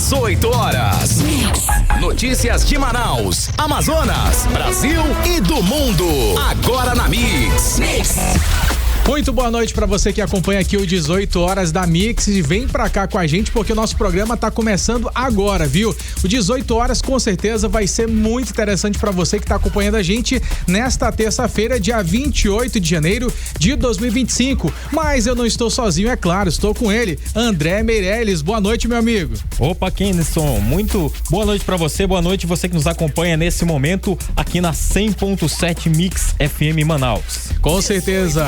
18 horas. Notícias de Manaus, Amazonas, Brasil e do mundo. Agora na Mix. Muito boa noite pra você que acompanha aqui o 18 horas da Mix e vem pra cá com a gente porque o nosso programa tá começando agora, viu? O 18 horas com certeza vai ser muito interessante pra você que tá acompanhando a gente nesta terça-feira, dia 28 de janeiro de 2025. Mas eu não estou sozinho, é claro, estou com ele, André Meirelles. Boa noite, meu amigo. Opa, Kenderson, muito boa noite pra você que nos acompanha nesse momento aqui na 100.7 Mix FM Manaus. Com certeza.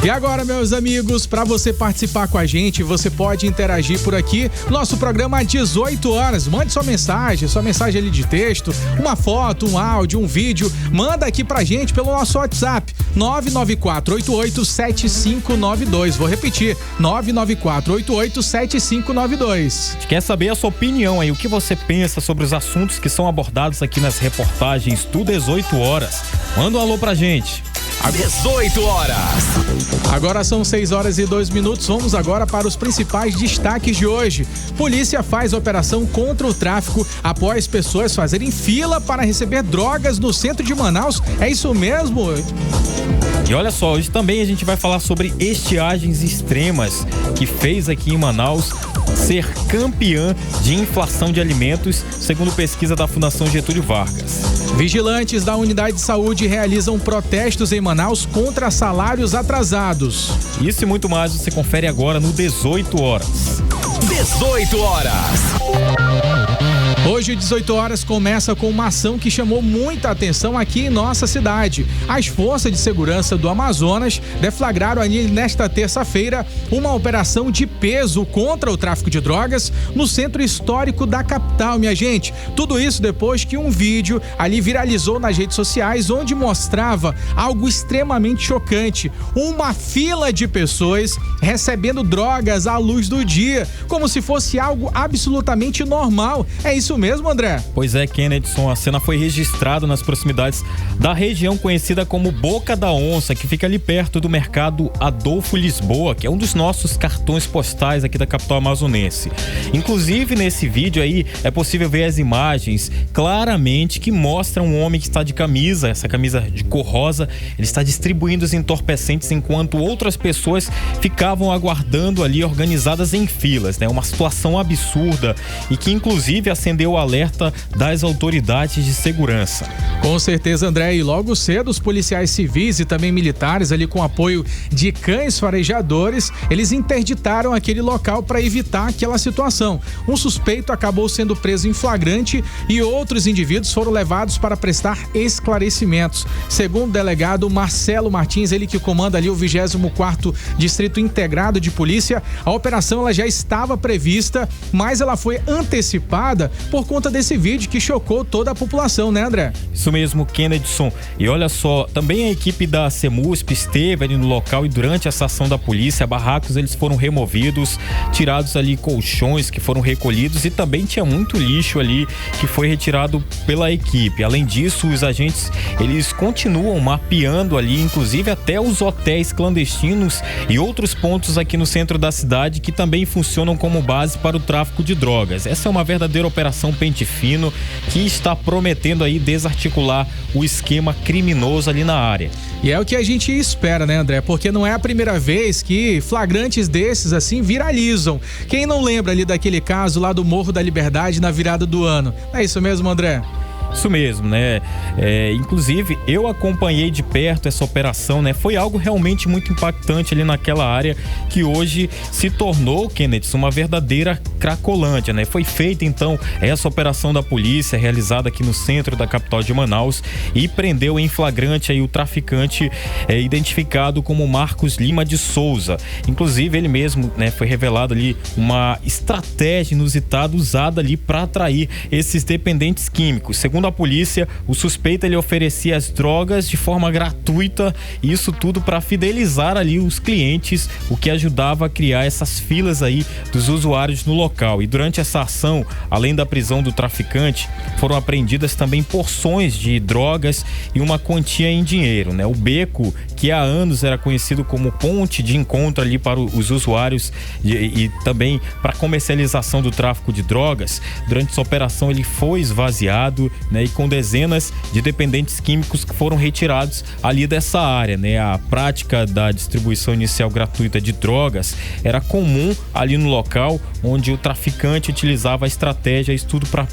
E agora, meus amigos, para você participar com a gente, você pode interagir por aqui. Nosso programa às 18 horas. Mande sua mensagem ali de texto, uma foto, um áudio, um vídeo. Manda aqui pra gente pelo nosso WhatsApp, 994887592. Vou repetir, 994887592. A gente quer saber a sua opinião aí, o que você pensa sobre os assuntos que são abordados aqui nas reportagens do 18 horas. Manda um alô pra gente. 18 horas. Agora são 6 horas e 2 minutos. Vamos agora para os principais destaques de hoje. Polícia faz operação contra o tráfico após pessoas fazerem fila para receber drogas no centro de Manaus. É isso mesmo? E olha só, hoje também a gente vai falar sobre estiagens extremas que fez aqui em Manaus ser campeã de inflação de alimentos, segundo pesquisa da Fundação Getúlio Vargas. Vigilantes da Unidade de Saúde realizam protestos em Manaus contra salários atrasados. Isso e muito mais você confere agora no 18 horas. 18 horas. Hoje, 18 horas, começa com uma ação que chamou muita atenção aqui em nossa cidade. As forças de segurança do Amazonas deflagraram ali nesta terça-feira uma operação de peso contra o tráfico de drogas no centro histórico da capital, minha gente. Tudo isso depois que um vídeo ali viralizou nas redes sociais onde mostrava algo extremamente chocante. Uma fila de pessoas recebendo drogas à luz do dia, como se fosse algo absolutamente normal. É isso mesmo, André? Pois é, Kennedson, a cena foi registrada nas proximidades da região conhecida como Boca da Onça, que fica ali perto do mercado Adolfo Lisboa, que é um dos nossos cartões postais aqui da capital amazonense. Inclusive, nesse vídeo aí, é possível ver as imagens claramente que mostram um homem que está de camisa, essa camisa de cor rosa, ele está distribuindo os entorpecentes enquanto outras pessoas ficavam aguardando ali organizadas em filas, né? Uma situação absurda e que inclusive acendeu o alerta das autoridades de segurança. Com certeza, André, e logo cedo os policiais civis e também militares ali com apoio de cães farejadores, eles interditaram aquele local para evitar aquela situação. Um suspeito acabou sendo preso em flagrante e outros indivíduos foram levados para prestar esclarecimentos. Segundo o delegado Marcelo Martins, ele que comanda ali o 24º Distrito Integrado de Polícia, a operação ela já estava prevista, mas ela foi antecipada por conta desse vídeo que chocou toda a população, né, André? Isso mesmo, Kennedson. E olha só, também a equipe da CEMUSP esteve ali no local e durante essa ação da polícia, barracos eles foram removidos, tirados ali colchões que foram recolhidos e também tinha muito lixo ali que foi retirado pela equipe. Além disso, os agentes eles continuam mapeando ali, inclusive até os hotéis clandestinos e outros pontos aqui no centro da cidade que também funcionam como base para o tráfico de drogas. Essa é uma verdadeira operação pente fino que está prometendo aí desarticular o esquema criminoso ali na área. E é o que a gente espera, né, André? Porque não é a primeira vez que flagrantes desses assim viralizam. Quem não lembra ali daquele caso lá do Morro da Liberdade na virada do ano? É isso mesmo, André? Isso mesmo, né? Inclusive, eu acompanhei de perto essa operação, né? Foi algo realmente muito impactante ali naquela área que hoje se tornou, Kenneth, uma verdadeira cracolândia, né? Foi feita, então, essa operação da polícia realizada aqui no centro da capital de Manaus e prendeu em flagrante aí o traficante identificado como Marcos Lima de Souza. Inclusive, ele mesmo, né? Foi revelado ali uma estratégia inusitada usada ali para atrair esses dependentes químicos. Segundo Segundo a polícia, o suspeito ele oferecia as drogas de forma gratuita, e isso tudo para fidelizar ali os clientes, o que ajudava a criar essas filas aí dos usuários no local. E durante essa ação, além da prisão do traficante, foram apreendidas também porções de drogas e uma quantia em dinheiro, né? O beco, que há anos era conhecido como ponte de encontro ali para os usuários e também para comercialização do tráfico de drogas, durante essa operação ele foi esvaziado, né? E com dezenas de dependentes químicos que foram retirados ali dessa área, né? A prática da distribuição inicial gratuita de drogas era comum ali no local, onde o traficante utilizava a estratégia e tudo para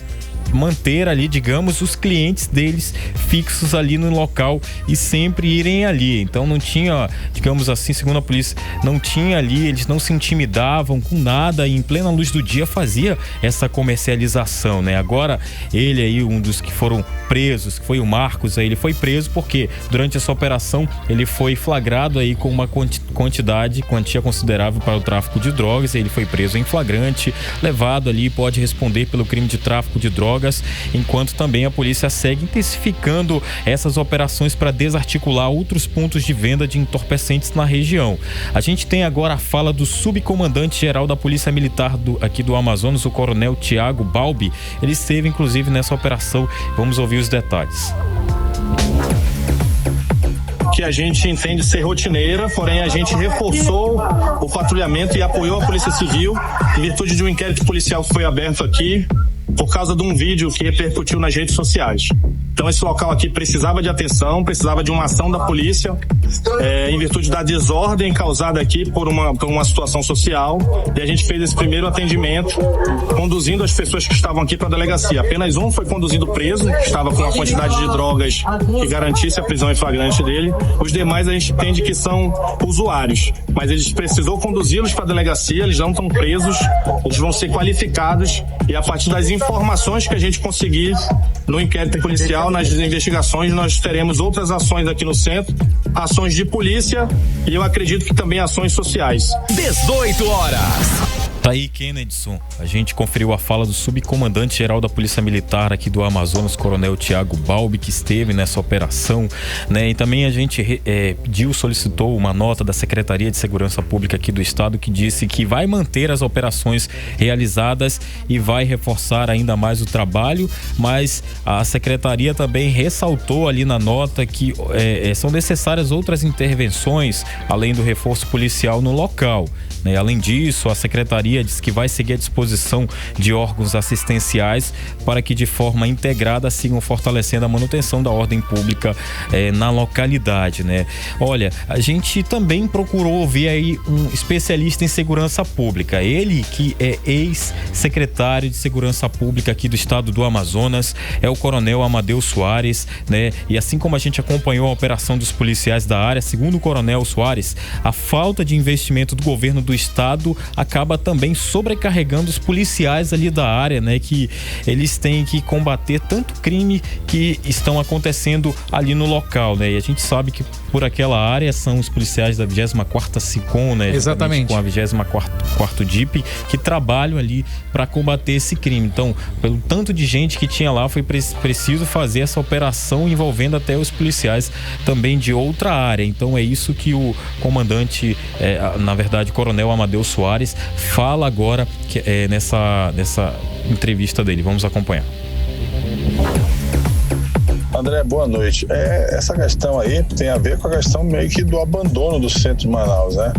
manter ali, digamos, os clientes deles fixos ali no local e sempre irem ali. Então não tinha, digamos assim, segundo a polícia, não tinha ali, eles não se intimidavam com nada e em plena luz do dia fazia essa comercialização, né? Agora ele aí, um dos que foram presos, que foi o Marcos, aí ele foi preso porque durante essa operação ele foi flagrado aí com uma quantia considerável para o tráfico de drogas. Ele foi preso em flagrante, levado ali, pode responder pelo crime de tráfico de drogas, enquanto também a polícia segue intensificando essas operações para desarticular outros pontos de venda de entorpecentes na região. A gente tem agora a fala do subcomandante-geral da Polícia Militar aqui do Amazonas, o coronel Tiago Balbi. Ele esteve inclusive nessa operação. Vamos ouvir os detalhes. Que a gente entende ser rotineira, porém a gente reforçou o patrulhamento e apoiou a Polícia Civil em virtude de um inquérito policial que foi aberto aqui por causa de um vídeo que repercutiu nas redes sociais. Então esse local aqui precisava de atenção, precisava de uma ação da polícia em virtude da desordem causada aqui por uma situação social, e a gente fez esse primeiro atendimento conduzindo as pessoas que estavam aqui para a delegacia. Apenas um foi conduzido preso, que estava com uma quantidade de drogas que garantisse a prisão em flagrante dele. Os demais a gente entende que são usuários, mas a gente precisou conduzi-los para a delegacia. Eles não estão presos, eles vão ser qualificados, e a partir das informações que a gente conseguir no inquérito policial, nas investigações, nós teremos outras ações aqui no centro, ações de polícia e eu acredito que também ações sociais. 18 horas. Tá aí, Kennedson. A gente conferiu a fala do subcomandante-geral da Polícia Militar aqui do Amazonas, coronel Tiago Balbi, que esteve nessa operação, né? E também a gente solicitou uma nota da Secretaria de Segurança Pública aqui do estado, que disse que vai manter as operações realizadas e vai reforçar ainda mais o trabalho, mas a Secretaria também ressaltou ali na nota que são necessárias outras intervenções, além do reforço policial no local, né? Além disso, a Secretaria diz que vai seguir à disposição de órgãos assistenciais para que de forma integrada sigam fortalecendo a manutenção da ordem pública na localidade, né? Olha, a gente também procurou ouvir aí um especialista em segurança pública, ele que é ex-secretário de Segurança Pública aqui do estado do Amazonas, é o coronel Amadeu Soares, né? E assim como a gente acompanhou a operação dos policiais da área, segundo o coronel Soares, a falta de investimento do governo do estado acaba também sobrecarregando os policiais ali da área, né? Que eles têm que combater tanto crime que estão acontecendo ali no local, né? E a gente sabe que por aquela área são os policiais da 24ª SICOM, né? Exatamente. Com a 24º DIP, que trabalham ali para combater esse crime. Então, pelo tanto de gente que tinha lá, foi preciso fazer essa operação envolvendo até os policiais também de outra área. Então é isso que o comandante, na verdade, coronel Amadeu Soares, fala agora nessa entrevista dele. Vamos acompanhar. André, boa noite. Essa questão aí tem a ver com a questão meio que do abandono do centro de Manaus, né?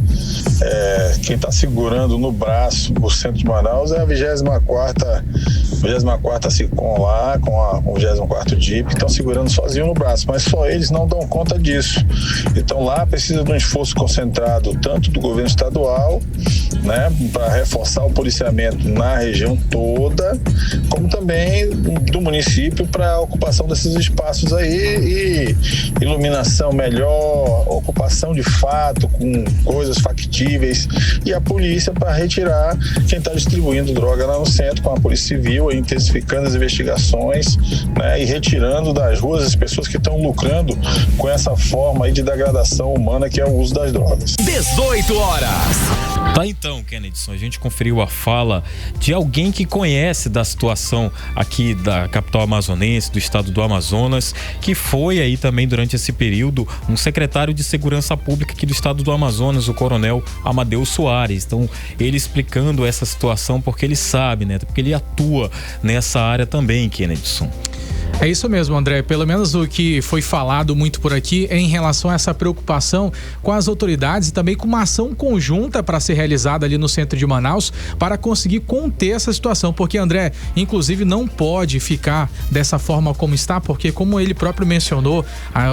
Quem está segurando no braço o centro de Manaus é a 24ª SICOM lá, com a 24º DIP, estão segurando sozinho no braço, mas só eles não dão conta disso. Então lá precisa de um esforço concentrado tanto do governo estadual, né, para reforçar o policiamento na região toda, como também do município para a ocupação desses espaços aí, e iluminação melhor, ocupação de fato com coisas factíveis, e a polícia para retirar quem está distribuindo droga lá no centro, com a Polícia Civil intensificando as investigações, né, e retirando das ruas as pessoas que estão lucrando com essa forma aí de degradação humana que é o uso das drogas. 18 horas. Tá, então, Kennedson, a gente conferiu a fala de alguém que conhece da situação aqui da capital amazonense, do estado do Amazonas, que foi aí também durante esse período um secretário de Segurança Pública aqui do estado do Amazonas, o coronel Amadeu Soares. Então, ele explicando essa situação porque ele sabe, né? Porque ele atua nessa área também, Kennedson. É isso mesmo, André. Pelo menos o que foi falado muito por aqui é em relação a essa preocupação com as autoridades e também com uma ação conjunta para ser realizada ali no centro de Manaus para conseguir conter essa situação. Porque, André, inclusive não pode ficar dessa forma como está, porque como ele próprio mencionou,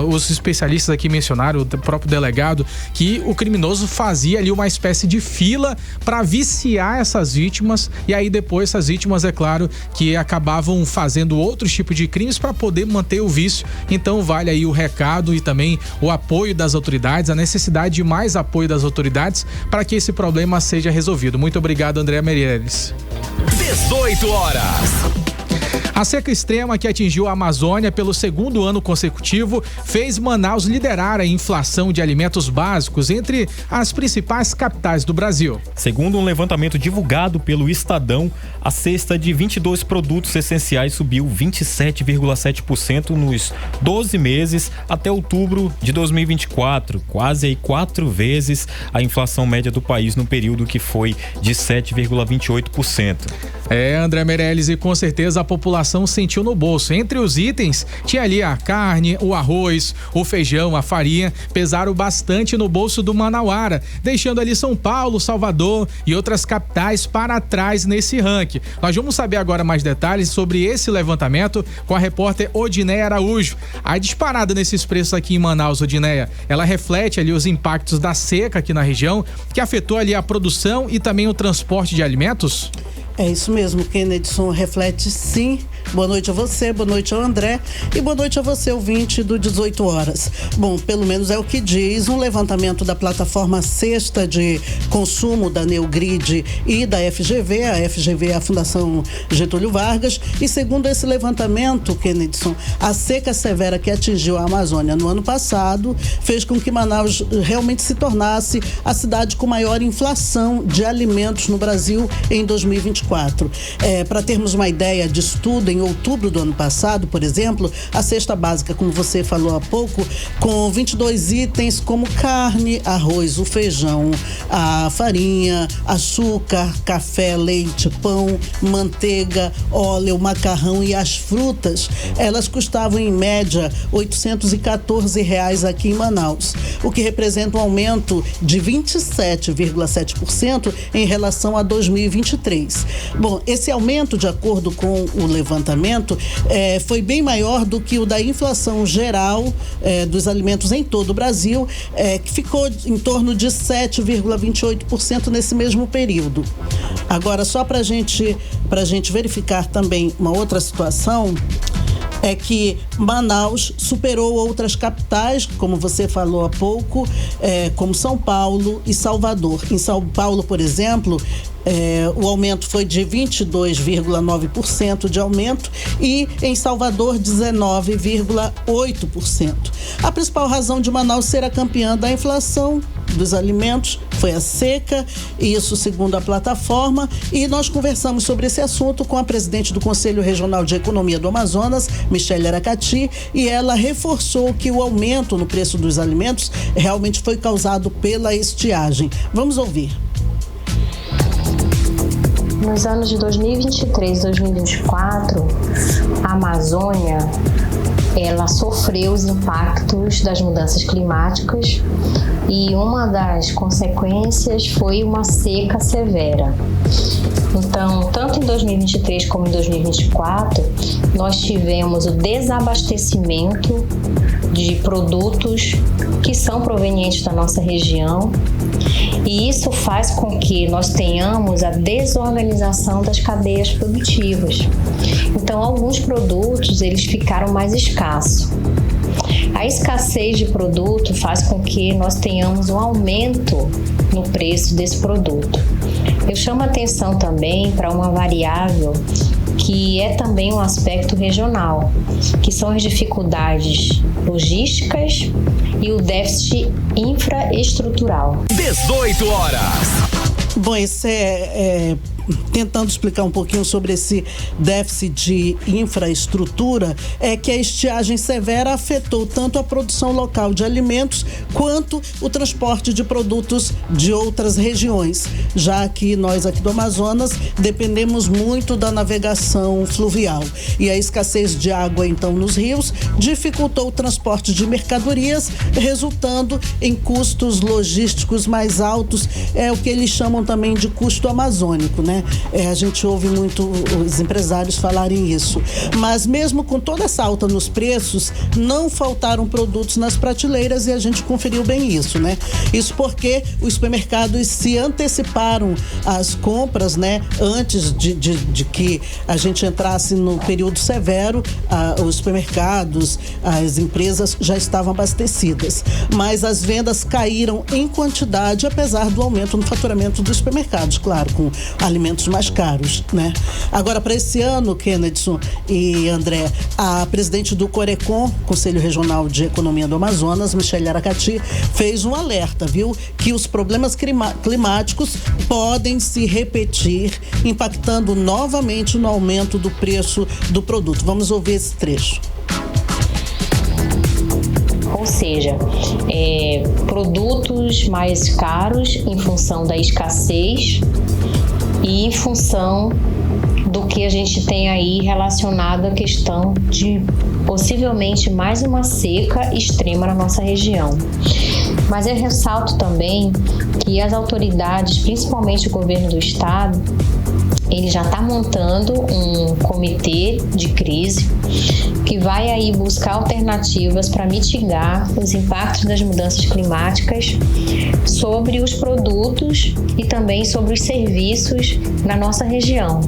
os especialistas aqui mencionaram, o próprio delegado, que o criminoso fazia ali uma espécie de fila para viciar essas vítimas e aí depois essas vítimas, é claro, que acabavam fazendo outros tipos de crimes para poder manter o vício. Então vale aí o recado e também o apoio das autoridades, a necessidade de mais apoio das autoridades para que esse problema seja resolvido. Muito obrigado, André Meirelles. 18 horas. A seca extrema que atingiu a Amazônia pelo segundo ano consecutivo fez Manaus liderar a inflação de alimentos básicos entre as principais capitais do Brasil. Segundo um levantamento divulgado pelo Estadão, a cesta de 22 produtos essenciais subiu 27,7% nos 12 meses até outubro de 2024, quase aí 4 vezes a inflação média do país no período, que foi de 7,28%. André Meirelles, e com certeza a população sentiu no bolso. Entre os itens, tinha ali a carne, o arroz, o feijão, a farinha, pesaram bastante no bolso do manauara, deixando ali São Paulo, Salvador e outras capitais para trás nesse ranking. Nós vamos saber agora mais detalhes sobre esse levantamento com a repórter Odineia Araújo. A disparada nesses preços aqui em Manaus, Odineia, ela reflete ali os impactos da seca aqui na região, que afetou ali a produção e também o transporte de alimentos? É isso mesmo, Kennedson, reflete sim. Boa noite a você, boa noite ao André e boa noite a você, ouvinte do 18 horas. Bom, pelo menos é o que diz um levantamento da plataforma Cesta de Consumo da Neogrid e da FGV. A FGV é a Fundação Getúlio Vargas, e segundo esse levantamento, Kennedson, a seca severa que atingiu a Amazônia no ano passado fez com que Manaus realmente se tornasse a cidade com maior inflação de alimentos no Brasil em 2024. Para termos uma ideia de estudo, em outubro do ano passado, por exemplo, a cesta básica, como você falou há pouco, com 22 itens como carne, arroz, o feijão, a farinha, açúcar, café, leite, pão, manteiga, óleo, macarrão e as frutas, elas custavam em média R$814 aqui em Manaus, o que representa um aumento de 27,7% em relação a 2023. Bom, esse aumento, de acordo com o levantamento, foi bem maior do que o da inflação geral dos alimentos em todo o Brasil, que ficou em torno de 7,28% nesse mesmo período. Agora, só para a gente verificar também uma outra situação, é que Manaus superou outras capitais, como você falou há pouco, como São Paulo e Salvador. Em São Paulo, por exemplo, o aumento foi de 22,9% de aumento e em Salvador 19,8%. A principal razão de Manaus ser a campeã da inflação dos alimentos foi a seca, isso segundo a plataforma, e nós conversamos sobre esse assunto com a presidente do Conselho Regional de Economia do Amazonas, Michele Aracati, e ela reforçou que o aumento no preço dos alimentos realmente foi causado pela estiagem. Vamos ouvir. Nos anos de 2023 e 2024, a Amazônia, ela sofreu os impactos das mudanças climáticas e uma das consequências foi uma seca severa. Então, tanto em 2023 como em 2024, nós tivemos o desabastecimento de produtos que são provenientes da nossa região, e isso faz com que nós tenhamos a desorganização das cadeias produtivas. Então, alguns produtos eles ficaram mais escassos. A escassez de produto faz com que nós tenhamos um aumento no preço desse produto. Eu chamo a atenção também para uma variável que é também um aspecto regional, que são as dificuldades logísticas e o déficit infraestrutural. 18 horas. Bom, esse tentando explicar um pouquinho sobre esse déficit de infraestrutura, é que a estiagem severa afetou tanto a produção local de alimentos quanto o transporte de produtos de outras regiões, já que nós aqui do Amazonas dependemos muito da navegação fluvial. E a escassez de água, então, nos rios dificultou o transporte de mercadorias, resultando em custos logísticos mais altos, é o que eles chamam também de custo amazônico, né? A gente ouve muito os empresários falarem isso. Mas mesmo com toda essa alta nos preços, não faltaram produtos nas prateleiras e a gente conferiu bem isso, né? Isso porque os supermercados se anteciparam às compras, né? Antes de que a gente entrasse no período severo, os supermercados, as empresas já estavam abastecidas. Mas as vendas caíram em quantidade, apesar do aumento no faturamento dos supermercados, claro, com alimentos mais caros, né? Agora, para esse ano, Kennedson e André, a presidente do Corecon, Conselho Regional de Economia do Amazonas, Michele Aracati, fez um alerta, viu? Que os problemas climáticos podem se repetir, impactando novamente no aumento do preço do produto. Vamos ouvir esse trecho. Ou seja, produtos mais caros em função da escassez e em função do que a gente tem aí relacionado à questão de possivelmente mais uma seca extrema na nossa região. Mas eu ressalto também que as autoridades, principalmente o governo do estado, ele já está montando um comitê de crise que vai aí buscar alternativas para mitigar os impactos das mudanças climáticas sobre os produtos e também sobre os serviços na nossa região.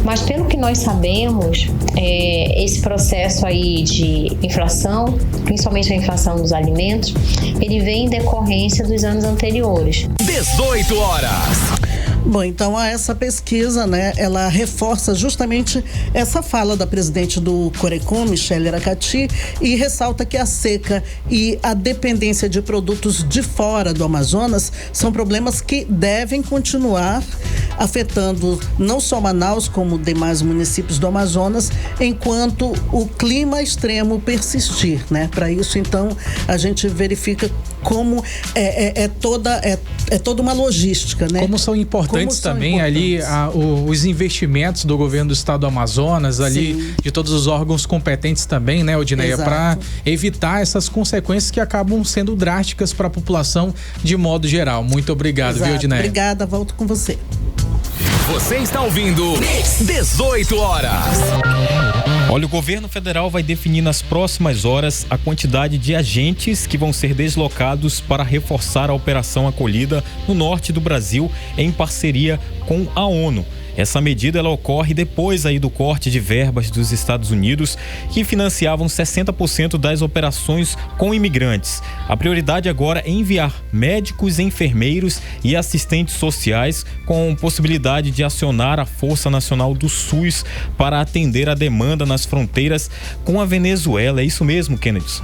Mas pelo que nós sabemos, esse processo aí de inflação, principalmente a inflação dos alimentos, ele vem em decorrência dos anos anteriores. 18 horas. Bom, então essa pesquisa, né, ela reforça justamente essa fala da presidente do Corecon, Michele Aracati, e ressalta que a seca e a dependência de produtos de fora do Amazonas são problemas que devem continuar afetando não só Manaus, como demais municípios do Amazonas, enquanto o clima extremo persistir, né? Para isso, então, a gente verifica como é toda uma logística, né? Como são importantes também ali os investimentos do governo do estado do Amazonas, ali Sim. de todos os órgãos competentes também, né, Odineia, para evitar essas consequências que acabam sendo drásticas para a população de modo geral. Muito obrigado, viu, Odineia? Obrigada, volto com você. Você está ouvindo 18 horas. Olha, o governo federal vai definir nas próximas horas a quantidade de agentes que vão ser deslocados para reforçar a Operação Acolhida no norte do Brasil em parceria com a ONU. Essa medida ela ocorre depois aí do corte de verbas dos Estados Unidos, que financiavam 60% das operações com imigrantes. A prioridade agora é enviar médicos, enfermeiros e assistentes sociais, com possibilidade de acionar a Força Nacional do SUS para atender a demanda nas fronteiras com a Venezuela. É isso mesmo, Kennedy?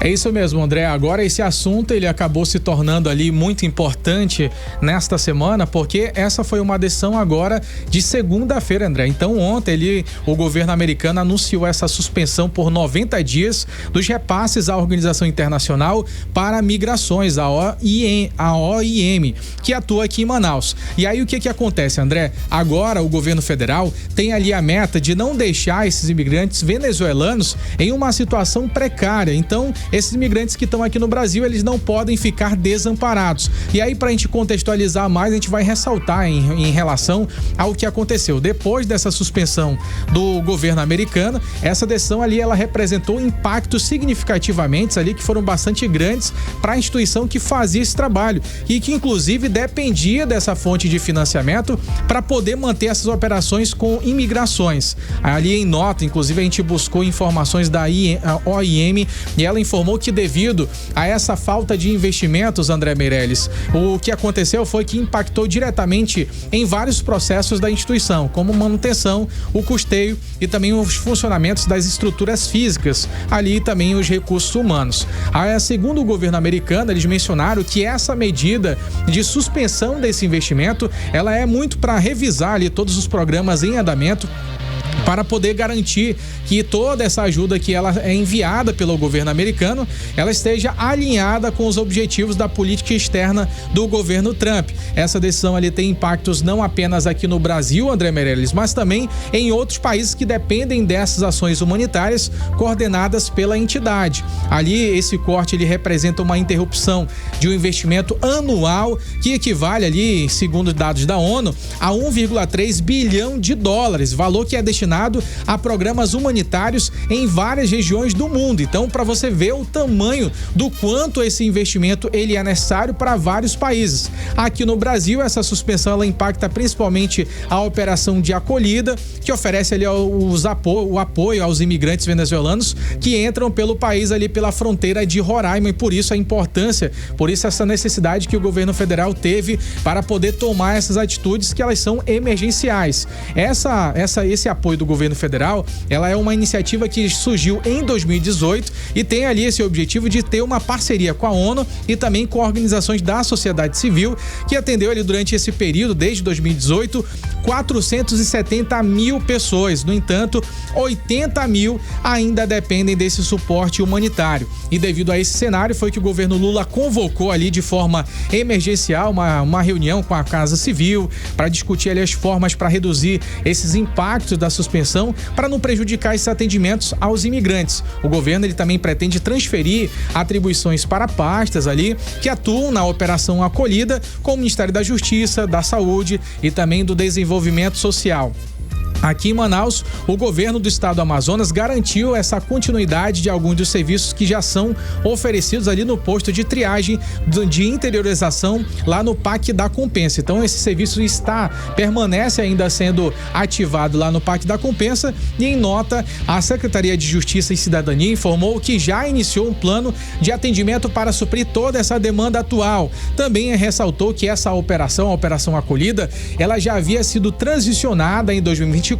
É isso mesmo, André. Agora esse assunto ele acabou se tornando ali muito importante nesta semana, porque essa foi uma decisão agora de segunda-feira, André. Então ontem o governo americano anunciou essa suspensão por 90 dias dos repasses à Organização Internacional para Migrações, a OIM, que atua aqui em Manaus. E aí o que acontece, André? Agora o governo federal tem ali a meta de não deixar esses imigrantes venezuelanos em uma situação precária. Então esses imigrantes que estão aqui no Brasil, eles não podem ficar desamparados. E aí, para a gente contextualizar mais, a gente vai ressaltar em relação ao que aconteceu. Depois dessa suspensão do governo americano, essa decisão ali, ela representou impactos significativamente ali, que foram bastante grandes para a instituição que fazia esse trabalho e que, inclusive, dependia dessa fonte de financiamento para poder manter essas operações com imigrações. Ali em nota, inclusive, a gente buscou informações da OIM e ela informou informou que devido a essa falta de investimentos, André Meirelles, o que aconteceu foi que impactou diretamente em vários processos da instituição, como manutenção, o custeio e também os funcionamentos das estruturas físicas, ali também os recursos humanos. Segundo o governo americano, eles mencionaram que essa medida de suspensão desse investimento, ela é muito para revisar ali todos os programas em andamento, para poder garantir que toda essa ajuda que ela é enviada pelo governo americano, ela esteja alinhada com os objetivos da política externa do governo Trump. Essa decisão ali tem impactos não apenas aqui no Brasil, André Meirelles, mas também em outros países que dependem dessas ações humanitárias coordenadas pela entidade. Ali, esse corte ele representa uma interrupção de um investimento anual que equivale ali, segundo dados da ONU, a 1,3 bilhão de dólares, valor que é destinado a programas humanitários em várias regiões do mundo. Então, para você ver o tamanho do quanto esse investimento ele é necessário para vários países. Aqui no Brasil, essa suspensão ela impacta principalmente a operação de acolhida, que oferece ali o apoio aos imigrantes venezuelanos que entram pelo país ali pela fronteira de Roraima, e por isso a importância, por isso essa necessidade que o governo federal teve para poder tomar essas atitudes que elas são emergenciais. Esse apoio do governo federal, ela é uma iniciativa que surgiu em 2018 e tem ali esse objetivo de ter uma parceria com a ONU e também com organizações da sociedade civil, que atendeu ali durante esse período, desde 2018, 470 mil pessoas. No entanto, 80 mil ainda dependem desse suporte humanitário. E devido a esse cenário, foi que o governo Lula convocou ali de forma emergencial uma reunião com a Casa Civil para discutir ali as formas para reduzir esses impactos da suspensão, para não prejudicar esses atendimentos aos imigrantes. O governo ele também pretende transferir atribuições para pastas ali que atuam na operação acolhida, como o Ministério da Justiça, da Saúde e também do Desenvolvimento Social. Aqui em Manaus, o governo do estado do Amazonas garantiu essa continuidade de alguns dos serviços que já são oferecidos ali no posto de triagem de interiorização lá no Parque da Compensa. Então, esse serviço permanece ainda sendo ativado lá no Parque da Compensa, e em nota, a Secretaria de Justiça e Cidadania informou que já iniciou um plano de atendimento para suprir toda essa demanda atual. Também ressaltou que essa operação, a Operação Acolhida, ela já havia sido transicionada em 2024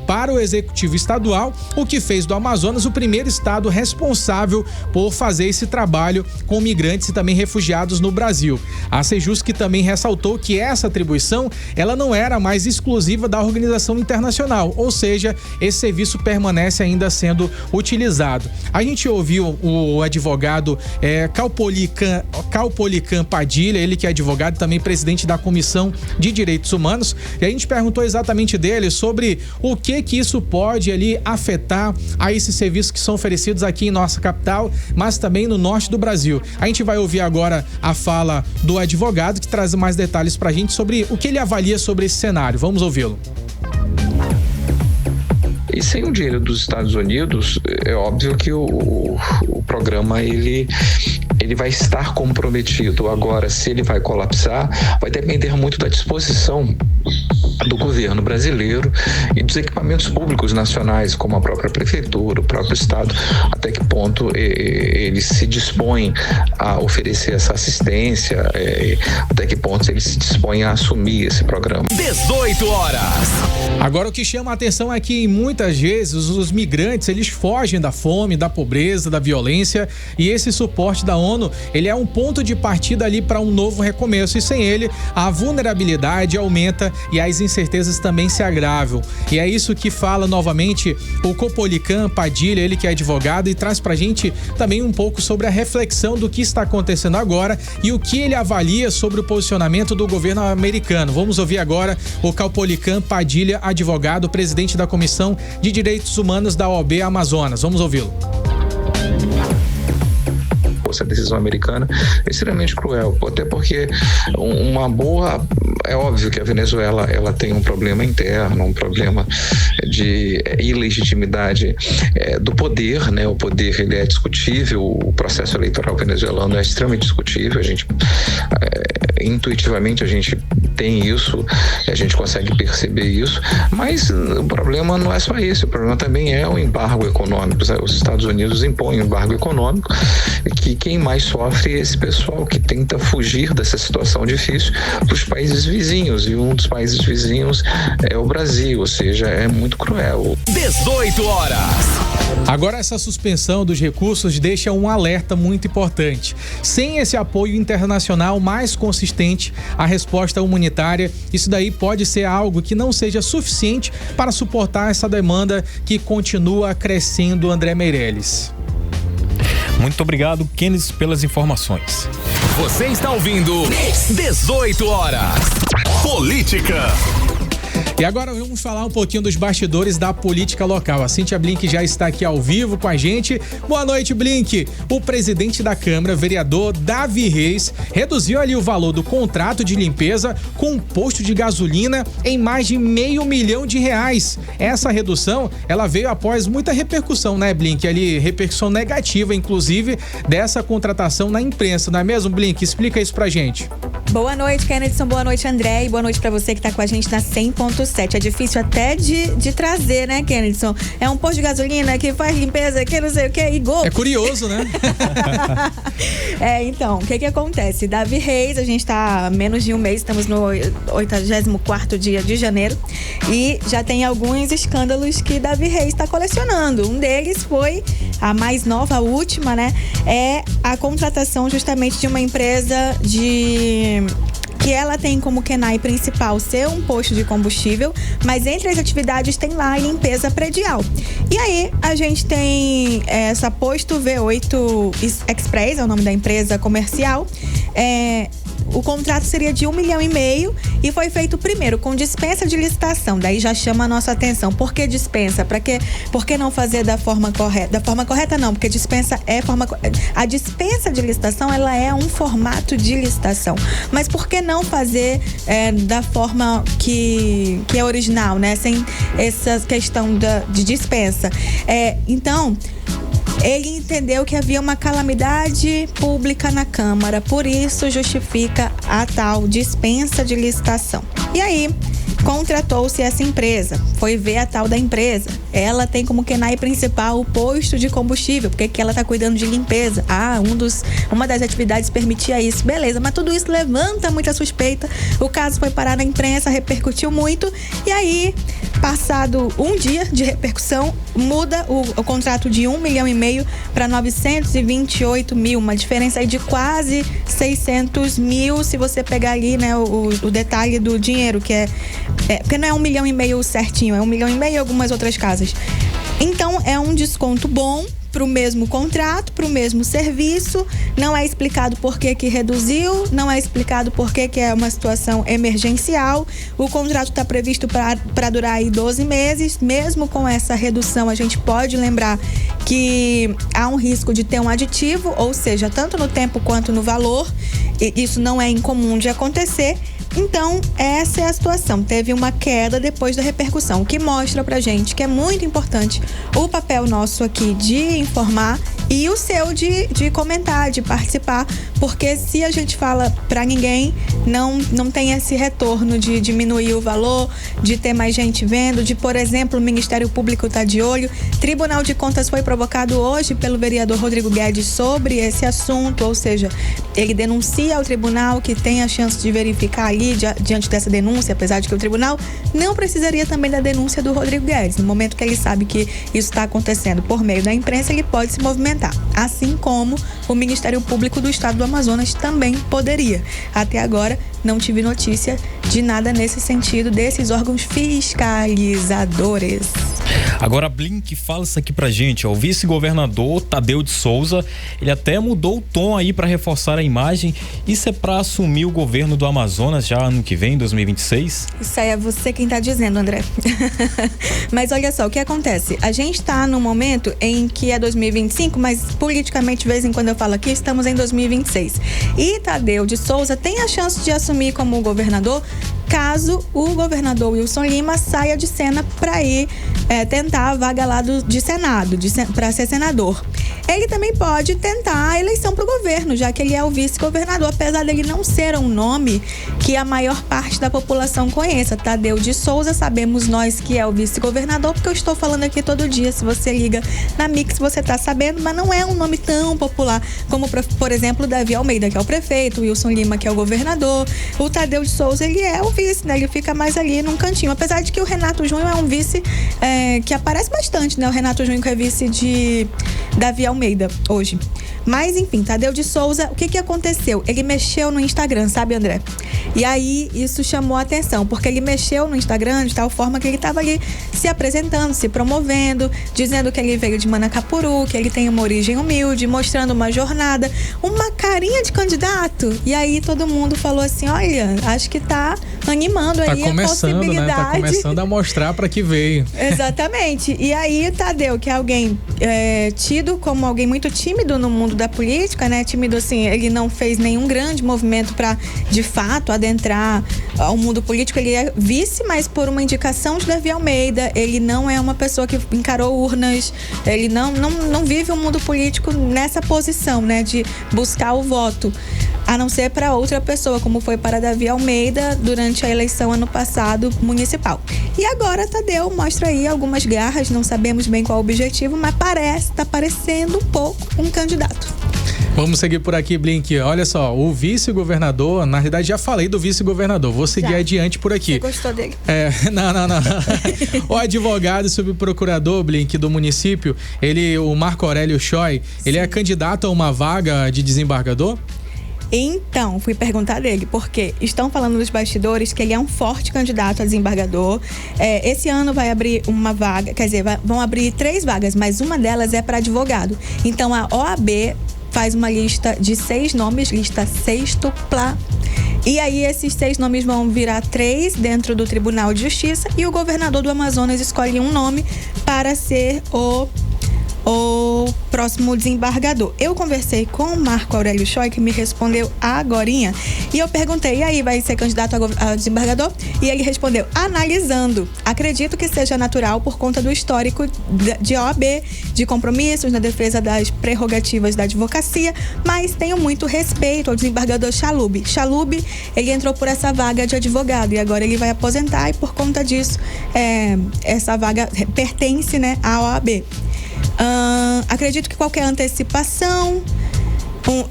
para o Executivo Estadual, o que fez do Amazonas o primeiro estado responsável por fazer esse trabalho com migrantes e também refugiados no Brasil. A Sejusc também ressaltou que essa atribuição ela não era mais exclusiva da organização internacional, ou seja, esse serviço permanece ainda sendo utilizado. A gente ouviu o advogado Caupolicán Padilha, ele que é advogado e também presidente da Comissão de Direitos Humanos, e a gente perguntou exatamente dele sobre o que isso pode ali afetar a esses serviços que são oferecidos aqui em nossa capital, mas também no norte do Brasil. A gente vai ouvir agora a fala do advogado, que traz mais detalhes pra gente sobre o que ele avalia sobre esse cenário. Vamos ouvi-lo. E sem o dinheiro dos Estados Unidos, é óbvio que o programa ele vai estar comprometido. Agora, se ele vai colapsar, vai depender muito da disposição do governo brasileiro e dos equipamentos públicos nacionais, como a própria prefeitura, o próprio estado, até que ponto eles se dispõem a oferecer essa assistência, até que ponto eles se dispõem a assumir esse programa. 18 horas. Agora, o que chama a atenção é que muitas vezes os migrantes eles fogem da fome, da pobreza, da violência, e esse suporte da ONU ele é um ponto de partida ali para um novo recomeço, e sem ele a vulnerabilidade aumenta e as incertezas também se agravam. E é isso que fala novamente o Caupolicán Padilha, ele que é advogado, e traz pra gente também um pouco sobre a reflexão do que está acontecendo agora e o que ele avalia sobre o posicionamento do governo americano. Vamos ouvir agora o Caupolicán Padilha, advogado, presidente da Comissão de Direitos Humanos da OAB Amazonas. Vamos ouvi-lo. Essa decisão americana é extremamente cruel, até porque é óbvio que a Venezuela ela tem um problema interno, um problema de ilegitimidade do poder, né? O poder ele é discutível, o processo eleitoral venezuelano é extremamente discutível, intuitivamente a gente tem isso, a gente consegue perceber isso, mas o problema não é só esse, o problema também é o embargo econômico. Os Estados Unidos impõem um embargo econômico, que quem mais sofre é esse pessoal que tenta fugir dessa situação difícil para os países vizinhos, e um dos países vizinhos é o Brasil, ou seja, é muito cruel. 18 horas. Agora, essa suspensão dos recursos deixa um alerta muito importante. Sem esse apoio internacional mais consistente à resposta humanitária, isso daí pode ser algo que não seja suficiente para suportar essa demanda que continua crescendo, André Meirelles. Muito obrigado, Kenneth, pelas informações. Você está ouvindo 18 horas. Política. E agora vamos falar um pouquinho dos bastidores da política local. A Cíntia Blink já está aqui ao vivo com a gente. Boa noite, Blink. O presidente da Câmara, vereador Davi Reis, reduziu ali o valor do contrato de limpeza com um posto de gasolina em mais de R$500 mil. Essa redução, ela veio após muita repercussão, né, Blink? Ali, repercussão negativa, inclusive, dessa contratação na imprensa, não é mesmo, Blink? Explica isso pra gente. Boa noite, Kennedy. Boa noite, André. E boa noite pra você que tá com a gente na 100.7. É difícil até de trazer, né, Kennedy? É um posto de gasolina que faz limpeza, que não sei o que, e gol. É curioso, né? Então, o que acontece? Davi Reis, a gente tá há menos de um mês, estamos no 84º dia de janeiro, e já tem alguns escândalos que Davi Reis tá colecionando. Um deles foi a mais nova, a última, né? É a contratação justamente de uma empresa que ela tem como KENAI principal ser um posto de combustível, mas entre as atividades tem lá a limpeza predial. E aí a gente tem essa Posto V8 Express, é o nome da empresa comercial. O contrato seria de R$1,5 milhão e foi feito primeiro com dispensa de licitação. Daí já chama a nossa atenção. Por que dispensa? Por que não fazer da forma correta? Da forma correta não, porque dispensa é forma... A dispensa de licitação, ela é um formato de licitação. Mas por que não fazer da forma que é original, né? Sem essa questão de dispensa. Então... Ele entendeu que havia uma calamidade pública na Câmara, por isso justifica a tal dispensa de licitação. E aí, contratou-se essa empresa, foi ver a tal da empresa. Ela tem como KENAI principal o posto de combustível, porque que ela está cuidando de limpeza. Uma das atividades permitia isso. Beleza, mas tudo isso levanta muita suspeita. O caso foi parar na imprensa, repercutiu muito. E aí, passado um dia de repercussão, muda o contrato de R$1,5 milhão para 928 mil, uma diferença aí de quase 600 mil, se você pegar ali, né, o detalhe do dinheiro, porque não é R$1,5 milhão certinho, é R$1,5 milhão e algumas outras casas. Então é um desconto bom para o mesmo contrato, para o mesmo serviço. Não é explicado por que reduziu, não é explicado por que é uma situação emergencial. O contrato está previsto para durar aí 12 meses. Mesmo com essa redução, a gente pode lembrar que há um risco de ter um aditivo, ou seja, tanto no tempo quanto no valor. E isso não é incomum de acontecer. Então, essa é a situação. Teve uma queda depois da repercussão, o que mostra pra gente que é muito importante o papel nosso aqui de informar e o seu de comentar, de participar, porque se a gente fala pra ninguém, não tem esse retorno de diminuir o valor, de ter mais gente vendo, de, por exemplo, o Ministério Público tá de olho. Tribunal de Contas foi provocado hoje pelo vereador Rodrigo Guedes sobre esse assunto, ou seja, ele denuncia ao tribunal que tem a chance de verificar ali diante dessa denúncia, apesar de que o tribunal não precisaria também da denúncia do Rodrigo Guedes. No momento que ele sabe que isso está acontecendo por meio da imprensa, ele pode se movimentar. Assim como o Ministério Público do Estado do Amazonas também poderia. Até agora, não tive notícia de nada nesse sentido desses órgãos fiscalizadores. Agora, Blink, fala isso aqui pra gente, ó. O vice-governador Tadeu de Souza, ele até mudou o tom aí pra reforçar a imagem. Isso é pra assumir o governo do Amazonas já ano que vem, 2026? Isso aí é você quem tá dizendo, André. Mas olha só, o que acontece? A gente tá num momento em que é 2025, mas politicamente, de vez em quando eu falo aqui, estamos em 2026. E Tadeu de Souza tem a chance de assumir como governador caso o governador Wilson Lima saia de cena para ir tentar a vaga lá de Senado, para ser senador. Ele também pode tentar a eleição para o governo, já que ele é o vice-governador, apesar dele não ser um nome que a maior parte da população conheça. Tadeu de Souza, sabemos nós que é o vice-governador, porque eu estou falando aqui todo dia. Se você liga na Mix, você está sabendo, mas não é um nome tão popular como, por exemplo, Davi Almeida, que é o prefeito, o Wilson Lima, que é o governador. O Tadeu de Souza, ele é o vice, né? Ele fica mais ali num cantinho, apesar de que o Renato Júnior é um vice que aparece bastante, né? O Renato Júnior, que é vice de Davi Almeida hoje. Mas, enfim, Tadeu de Souza, o que aconteceu? Ele mexeu no Instagram, sabe, André? E aí, isso chamou a atenção, porque ele mexeu no Instagram de tal forma que ele estava ali se apresentando, se promovendo, dizendo que ele veio de Manacapuru, que ele tem uma origem humilde, mostrando uma jornada, uma carinha de candidato. E aí, todo mundo falou assim, olha, acho que tá animando aí a possibilidade. Né? Tá começando a mostrar para que veio. Exatamente. E aí, Tadeu, que é alguém tido como alguém muito tímido no mundo da política, né? Tímido assim, ele não fez nenhum grande movimento para, de fato, adentrar ao mundo político. Ele é vice, mas por uma indicação de Davi Almeida. Ele não é uma pessoa que encarou urnas. Ele não vive o mundo político nessa posição, né? De buscar o voto. A não ser para outra pessoa, como foi para Davi Almeida durante a eleição ano passado municipal. E agora Tadeu mostra aí algumas garras, não sabemos bem qual o objetivo, mas tá parecendo um pouco um candidato. Vamos seguir por aqui, Blink. Olha só, o vice-governador, na verdade já falei do vice-governador, vou seguir adiante por aqui. Você gostou dele? Não. O advogado subprocurador, Blink, do município, o Marco Aurélio Choi, ele é candidato a uma vaga de desembargador? Então, fui perguntar dele, porque estão falando nos bastidores que ele é um forte candidato a desembargador. Esse ano vai abrir uma vaga, quer dizer, vão abrir 3 vagas, mas uma delas é para advogado. Então, a OAB faz uma lista de 6 nomes, lista sextupla. E aí, esses 6 nomes vão virar 3 dentro do Tribunal de Justiça e o governador do Amazonas escolhe um nome para ser o próximo desembargador. Eu conversei com o Marco Aurélio Choi, que me respondeu agorinha, e eu perguntei, e aí, vai ser candidato a desembargador? E ele respondeu, analisando. Acredito que seja natural por conta do histórico de OAB, de compromissos na defesa das prerrogativas da advocacia, mas tenho muito respeito ao desembargador Chalub. Chalub, ele entrou por essa vaga de advogado e agora ele vai aposentar e por conta disso, essa vaga pertence, né, à OAB. Acredito que qualquer antecipação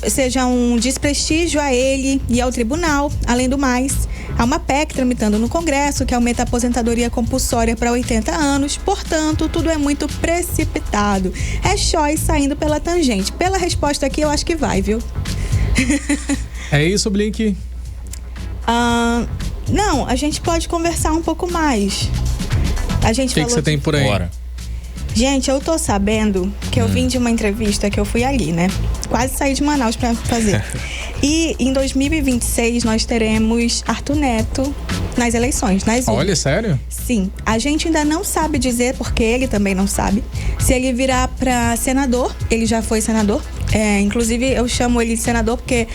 seja um desprestígio a ele e ao tribunal. Além do mais, há uma PEC tramitando no Congresso que aumenta a aposentadoria compulsória para 80 anos. Portanto, tudo é muito precipitado. É Choi saindo pela tangente. Pela resposta aqui, eu acho que vai, viu? É isso, Blink? Não, a gente pode conversar um pouco mais. A gente o que você tem por aí? Bora. Gente, eu tô sabendo que eu vim de uma entrevista que eu fui ali, né? Quase saí de Manaus pra fazer. E em 2026 nós teremos Arthur Neto nas eleições, nas urnas. Olha, sério? Sim. A gente ainda não sabe dizer, porque ele também não sabe, se ele virá pra senador. Ele já foi senador. Inclusive, eu chamo ele de senador porque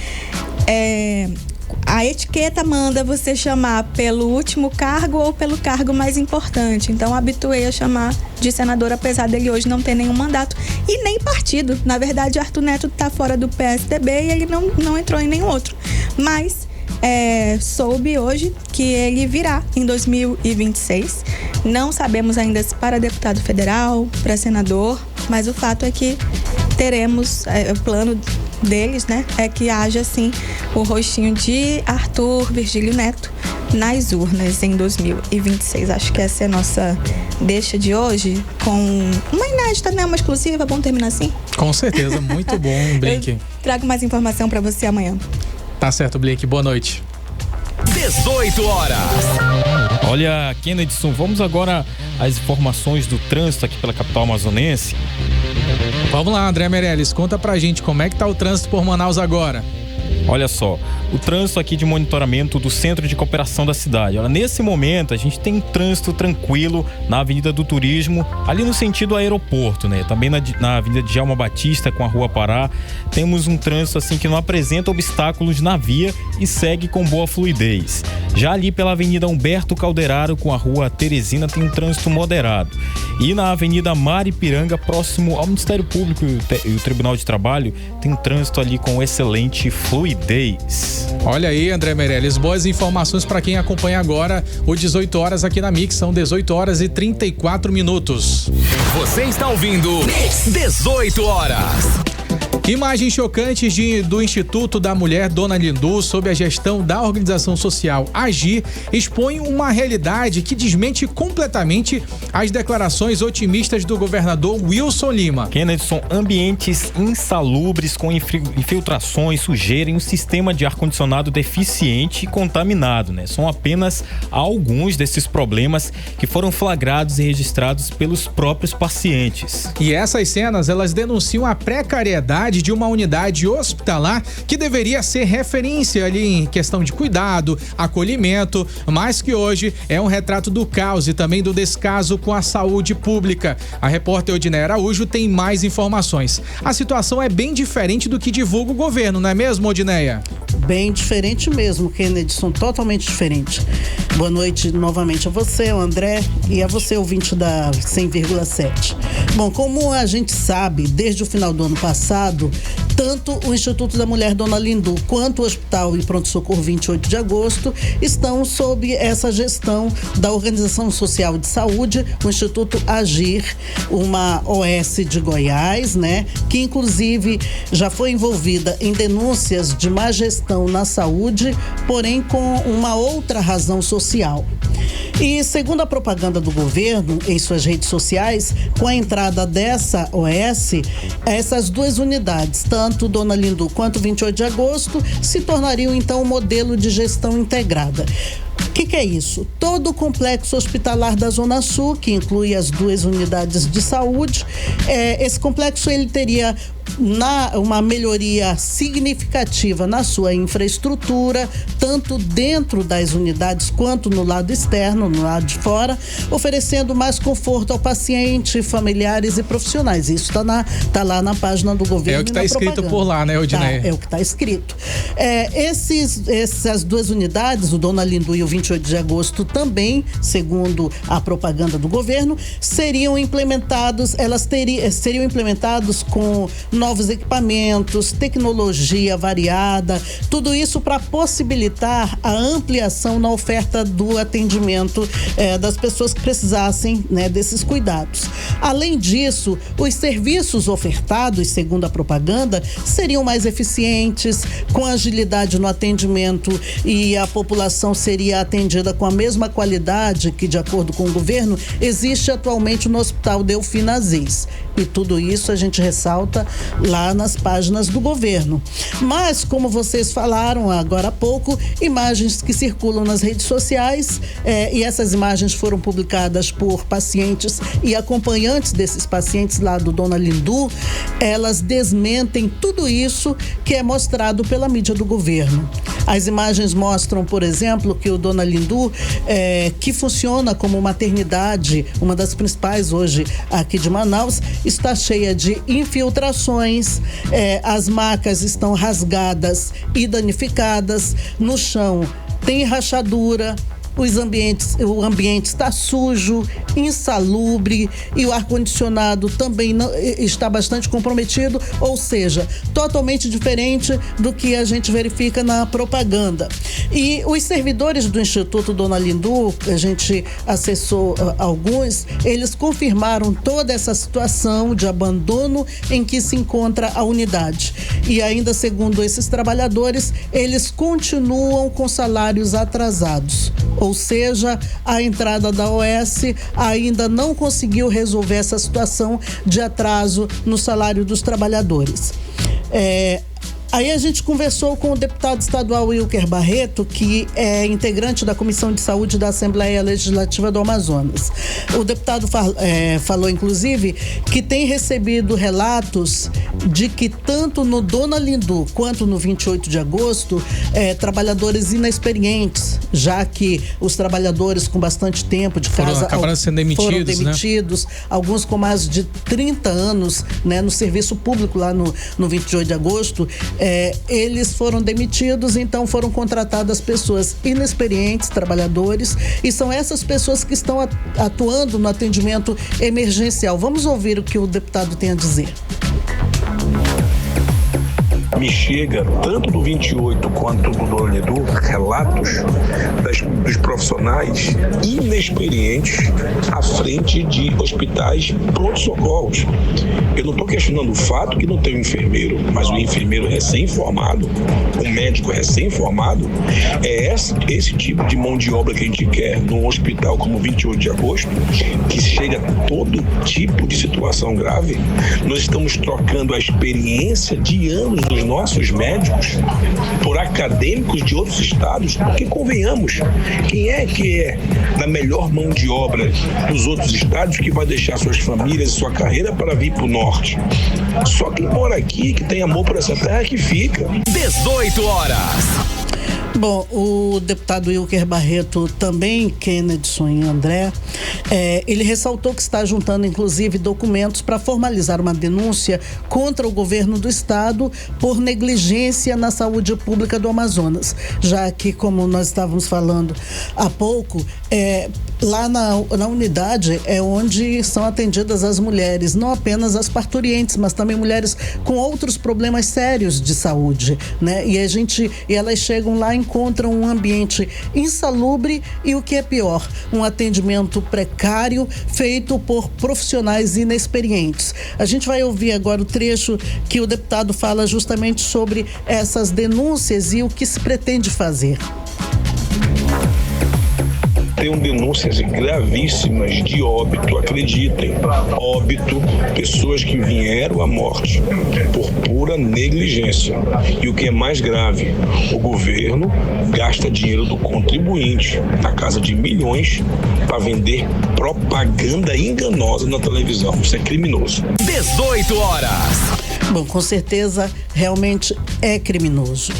a etiqueta manda você chamar pelo último cargo ou pelo cargo mais importante. Então, habituei a chamar de senador, apesar dele hoje não ter nenhum mandato e nem partido. Na verdade, Arthur Neto está fora do PSDB e ele não entrou em nenhum outro. Mas soube hoje que ele virá em 2026. Não sabemos ainda se para deputado federal, para senador, mas o fato é que teremos o plano deles, né? É que haja, sim, o rostinho de Arthur Virgílio Neto nas urnas em 2026. Acho que essa é a nossa deixa de hoje, com uma inédita, né? Uma exclusiva. Vamos terminar assim? Com certeza, muito bom, Blink. Eu trago mais informação pra você amanhã. Tá certo, Blink. Boa noite. 18 horas. Olha, Kennedson, vamos agora às informações do trânsito aqui pela capital amazonense. Vamos lá, André Meirelles, conta pra gente como é que tá o trânsito por Manaus agora. Olha só, o trânsito aqui de monitoramento do Centro de Cooperação da cidade. Olha, nesse momento a gente tem trânsito tranquilo na Avenida do Turismo, ali no sentido aeroporto, né? Também na Avenida Djalma Batista com a Rua Pará, temos um trânsito assim que não apresenta obstáculos na via e segue com boa fluidez. Já ali pela Avenida Humberto Calderaro com a Rua Teresina tem um trânsito moderado. E na Avenida Maripiranga, próximo ao Ministério Público e o Tribunal de Trabalho, tem um trânsito ali com excelente fluidez. Olha aí, André Meirelles, boas informações para quem acompanha agora o 18 horas aqui na Mix, são 18 horas e 34 minutos. Você está ouvindo 18 horas. Imagens chocantes do Instituto da Mulher Dona Lindu, sob a gestão da organização social Agir, expõem uma realidade que desmente completamente as declarações otimistas do governador Wilson Lima. Kennedy, são ambientes insalubres com infiltrações, sujeira e um sistema de ar-condicionado deficiente e contaminado, né? São apenas alguns desses problemas que foram flagrados e registrados pelos próprios pacientes. E essas cenas, elas denunciam a precariedade de uma unidade hospitalar que deveria ser referência ali em questão de cuidado, acolhimento, mas que hoje é um retrato do caos e também do descaso com a saúde pública. A repórter Odineia Araújo tem mais informações. A situação é bem diferente do que divulga o governo, não é mesmo, Odineia? Bem diferente mesmo, Kennedy, são totalmente diferentes. Boa noite novamente a você, o André, e a você, ouvinte da 100,7. Bom, como a gente sabe, desde o final do ano passado, tanto o Instituto da Mulher Dona Lindu quanto o Hospital e Pronto-Socorro 28 de Agosto estão sob essa gestão da Organização Social de Saúde, o Instituto Agir, uma OS de Goiás, né, que inclusive já foi envolvida em denúncias de má gestão na saúde, porém com uma outra razão social. E segundo a propaganda do governo em suas redes sociais, com a entrada dessa OS, essas duas unidades, tanto Dona Lindu quanto 28 de Agosto, se tornariam então um modelo de gestão integrada. O que é isso? Todo o complexo hospitalar da Zona Sul, que inclui as duas unidades de saúde, esse complexo ele teria uma melhoria significativa na sua infraestrutura, tanto dentro das unidades quanto no lado externo, no lado de fora, oferecendo mais conforto ao paciente, familiares e profissionais. Isso está lá na página do governo. É o que está escrito por lá, né, Odineia? É o que está escrito. Essas duas unidades, o Dona Lindu e o 28 de Agosto também, segundo a propaganda do governo, seriam implementados com novos equipamentos, tecnologia variada, tudo isso para possibilitar a ampliação na oferta do atendimento das pessoas que precisassem, né, desses cuidados. Além disso, os serviços ofertados, segundo a propaganda, seriam mais eficientes, com agilidade no atendimento, e a população seria atendida com a mesma qualidade que, de acordo com o governo, existe atualmente no Hospital Delfina Aziz. E tudo isso a gente ressalta lá nas páginas do governo. Mas, como vocês falaram agora há pouco, imagens que circulam nas redes sociais, e essas imagens foram publicadas por pacientes e acompanhantes desses pacientes lá do Dona Lindu, elas desmentem tudo isso que é mostrado pela mídia do governo. As imagens mostram, por exemplo, que o Dona Lindu, que funciona como maternidade, uma das principais hoje aqui de Manaus, está cheia de infiltrações, as macas estão rasgadas e danificadas, no chão tem rachadura, o ambiente está sujo, insalubre, e o ar-condicionado também está bastante comprometido, ou seja, totalmente diferente do que a gente verifica na propaganda. E os servidores do Instituto Dona Lindu, a gente acessou alguns, eles confirmaram toda essa situação de abandono em que se encontra a unidade. E ainda, segundo esses trabalhadores, eles continuam com salários atrasados. Ou seja, a entrada da OS ainda não conseguiu resolver essa situação de atraso no salário dos trabalhadores. Aí a gente conversou com o deputado estadual Wilker Barreto, que é integrante da Comissão de Saúde da Assembleia Legislativa do Amazonas. O deputado falou, inclusive, que tem recebido relatos de que tanto no Dona Lindu quanto no 28 de agosto, trabalhadores inexperientes, já que os trabalhadores com bastante tempo de casa acabaram sendo foram demitidos, né? Alguns com mais de 30 anos, né, no serviço público lá no 28 de agosto, eles foram demitidos, então foram contratadas pessoas inexperientes, trabalhadores, e são essas pessoas que estão atuando no atendimento emergencial. Vamos ouvir o que o deputado tem a dizer. Me chega, tanto do 28 quanto do Dona Lindu, relatos dos profissionais inexperientes à frente de hospitais pronto-socorros. Eu não estou questionando o fato que não tem um enfermeiro, mas o enfermeiro recém-formado, o médico recém-formado, é esse tipo de mão de obra que a gente quer num hospital como 28 de agosto, que chega a todo tipo de situação grave. Nós estamos trocando a experiência de anos dos nossos médicos por acadêmicos de outros estados, porque convenhamos, quem é que é da melhor mão de obra dos outros estados que vai deixar suas famílias e sua carreira para vir para o norte? Só quem mora aqui, que tem amor por essa terra, que fica. 18 horas. Bom, o deputado Wilker Barreto também, Kennedson e André, ele ressaltou que está juntando, inclusive, documentos para formalizar uma denúncia contra o governo do estado por negligência na saúde pública do Amazonas, já que, como nós estávamos falando há pouco, lá na unidade é onde são atendidas as mulheres, não apenas as parturientes, mas também mulheres com outros problemas sérios de saúde, né? E elas chegam lá e encontram um ambiente insalubre e, o que é pior, um atendimento precário feito por profissionais inexperientes. A gente vai ouvir agora o trecho que o deputado fala justamente sobre essas denúncias e o que se pretende fazer. Tenho denúncias gravíssimas de óbito, acreditem, óbito, pessoas que vieram à morte por pura negligência. E o que é mais grave, o governo gasta dinheiro do contribuinte, na casa de milhões, para vender propaganda enganosa na televisão. Isso é criminoso. 18 horas. Bom, com certeza, realmente é criminoso.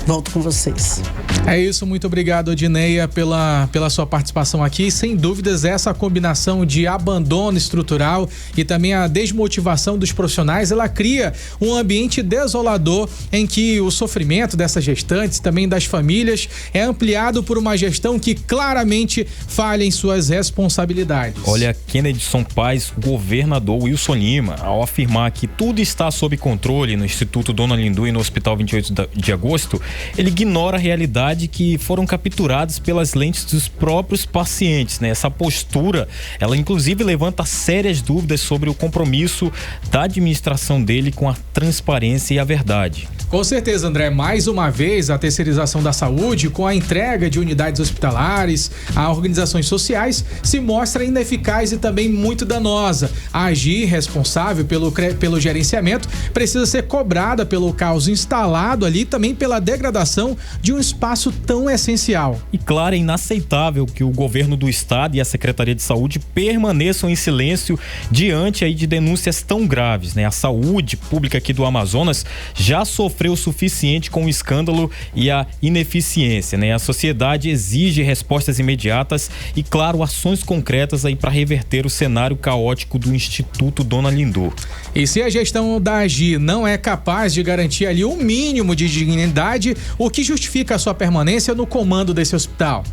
Volto com vocês. É isso, muito obrigado, Odineia, pela sua participação aqui. Sem dúvidas, essa combinação de abandono estrutural e também a desmotivação dos profissionais, ela cria um ambiente desolador em que o sofrimento dessas gestantes, também das famílias, é ampliado por uma gestão que claramente falha em suas responsabilidades. Olha, Kennedson Paz, o governador Wilson Lima, ao afirmar que tudo está sob controle no Instituto Dona Lindu e no Hospital 28 de agosto, ele ignora a realidade que foram capturados pelas lentes dos próprios pacientes, né? Essa postura, ela inclusive levanta sérias dúvidas sobre o compromisso da administração dele com a transparência e a verdade. Com certeza, André, mais uma vez a terceirização da saúde com a entrega de unidades hospitalares a organizações sociais se mostra ineficaz e também muito danosa. A agir responsável pelo gerenciamento precisa ser cobrada pelo caos instalado ali, também pela degradação de um espaço tão essencial. E claro, é inaceitável que o governo do estado e a Secretaria de Saúde permaneçam em silêncio diante aí de denúncias tão graves, né? A saúde pública aqui do Amazonas já sofreu o suficiente com o escândalo e a ineficiência, né? A sociedade exige respostas imediatas e, claro, ações concretas aí para reverter o cenário caótico do Instituto Dona Lindu. E se a gestão da AGI não é capaz de garantir ali um mínimo de dignidade, o que justifica a sua permanência no comando desse hospital?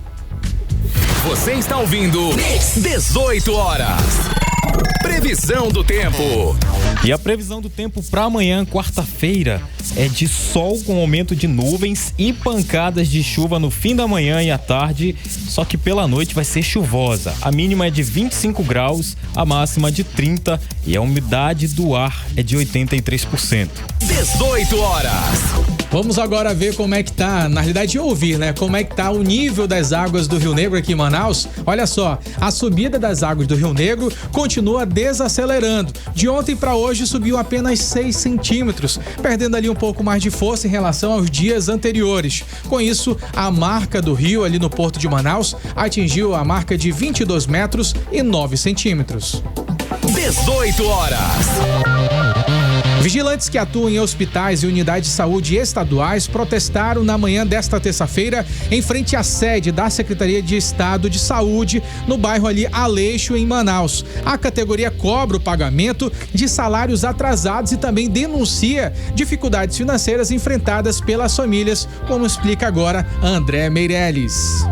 Você está ouvindo 18 horas. Previsão do tempo. E a previsão do tempo para amanhã, quarta-feira, é de sol com aumento de nuvens e pancadas de chuva no fim da manhã e à tarde, só que pela noite vai ser chuvosa. A mínima é de 25 graus, a máxima de 30 e a umidade do ar é de 83%. 18 horas. Vamos agora ver como é que tá, na realidade ouvir, né? Como é que tá o nível das águas do Rio Negro aqui em Manaus. Olha só, a subida das águas do Rio Negro continua desacelerando. De ontem para hoje subiu apenas 6 centímetros, perdendo ali um pouco mais de força em relação aos dias anteriores. Com isso, a marca do rio ali no Porto de Manaus atingiu a marca de 22 metros e 9 centímetros. 18 horas. Vigilantes que atuam em hospitais e unidades de saúde estaduais protestaram na manhã desta terça-feira em frente à sede da Secretaria de Estado de Saúde no bairro ali Aleixo, em Manaus. A categoria cobra o pagamento de salários atrasados e também denuncia dificuldades financeiras enfrentadas pelas famílias, como explica agora André Meirelles.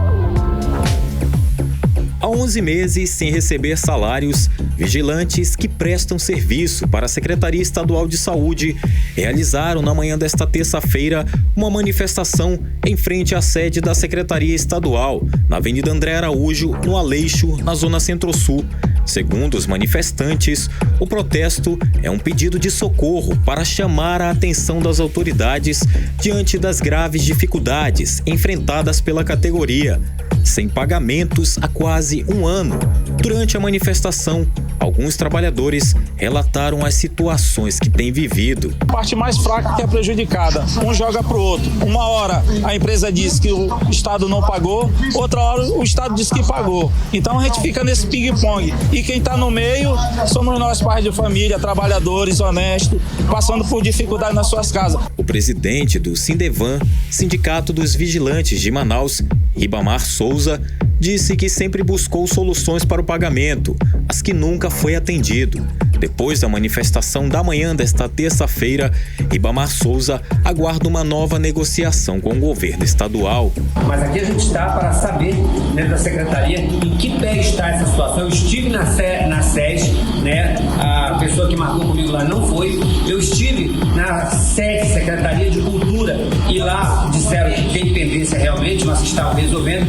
Há 11 meses sem receber salários, vigilantes que prestam serviço para a Secretaria Estadual de Saúde realizaram na manhã desta terça-feira uma manifestação em frente à sede da Secretaria Estadual, na Avenida André Araújo, no Aleixo, na Zona Centro-Sul. Segundo os manifestantes, o protesto é um pedido de socorro para chamar a atenção das autoridades diante das graves dificuldades enfrentadas pela categoria, sem pagamentos há quase um ano. Durante a manifestação, alguns trabalhadores relataram as situações que têm vivido. A parte mais fraca que é prejudicada, um joga pro outro. Uma hora a empresa diz que o Estado não pagou, outra hora o Estado diz que pagou. Então a gente fica nesse ping-pong. E quem está no meio somos nós, pais de família, trabalhadores honestos, passando por dificuldade nas suas casas. O presidente do Sindevan, Sindicato dos Vigilantes de Manaus, Ribamar Souza, disse que sempre buscou soluções para o pagamento, mas que nunca foi atendido. Depois da manifestação da manhã desta terça-feira, Ribamar Souza aguarda uma nova negociação com o governo estadual. Mas aqui a gente está para saber, dentro da secretaria, em que pé está essa situação. Eu estive na SES, né? A pessoa que marcou comigo lá não foi. Eu estive na SES, Secretaria de Cultura, e lá disseram que tem pendência realmente, mas que estavam resolvendo.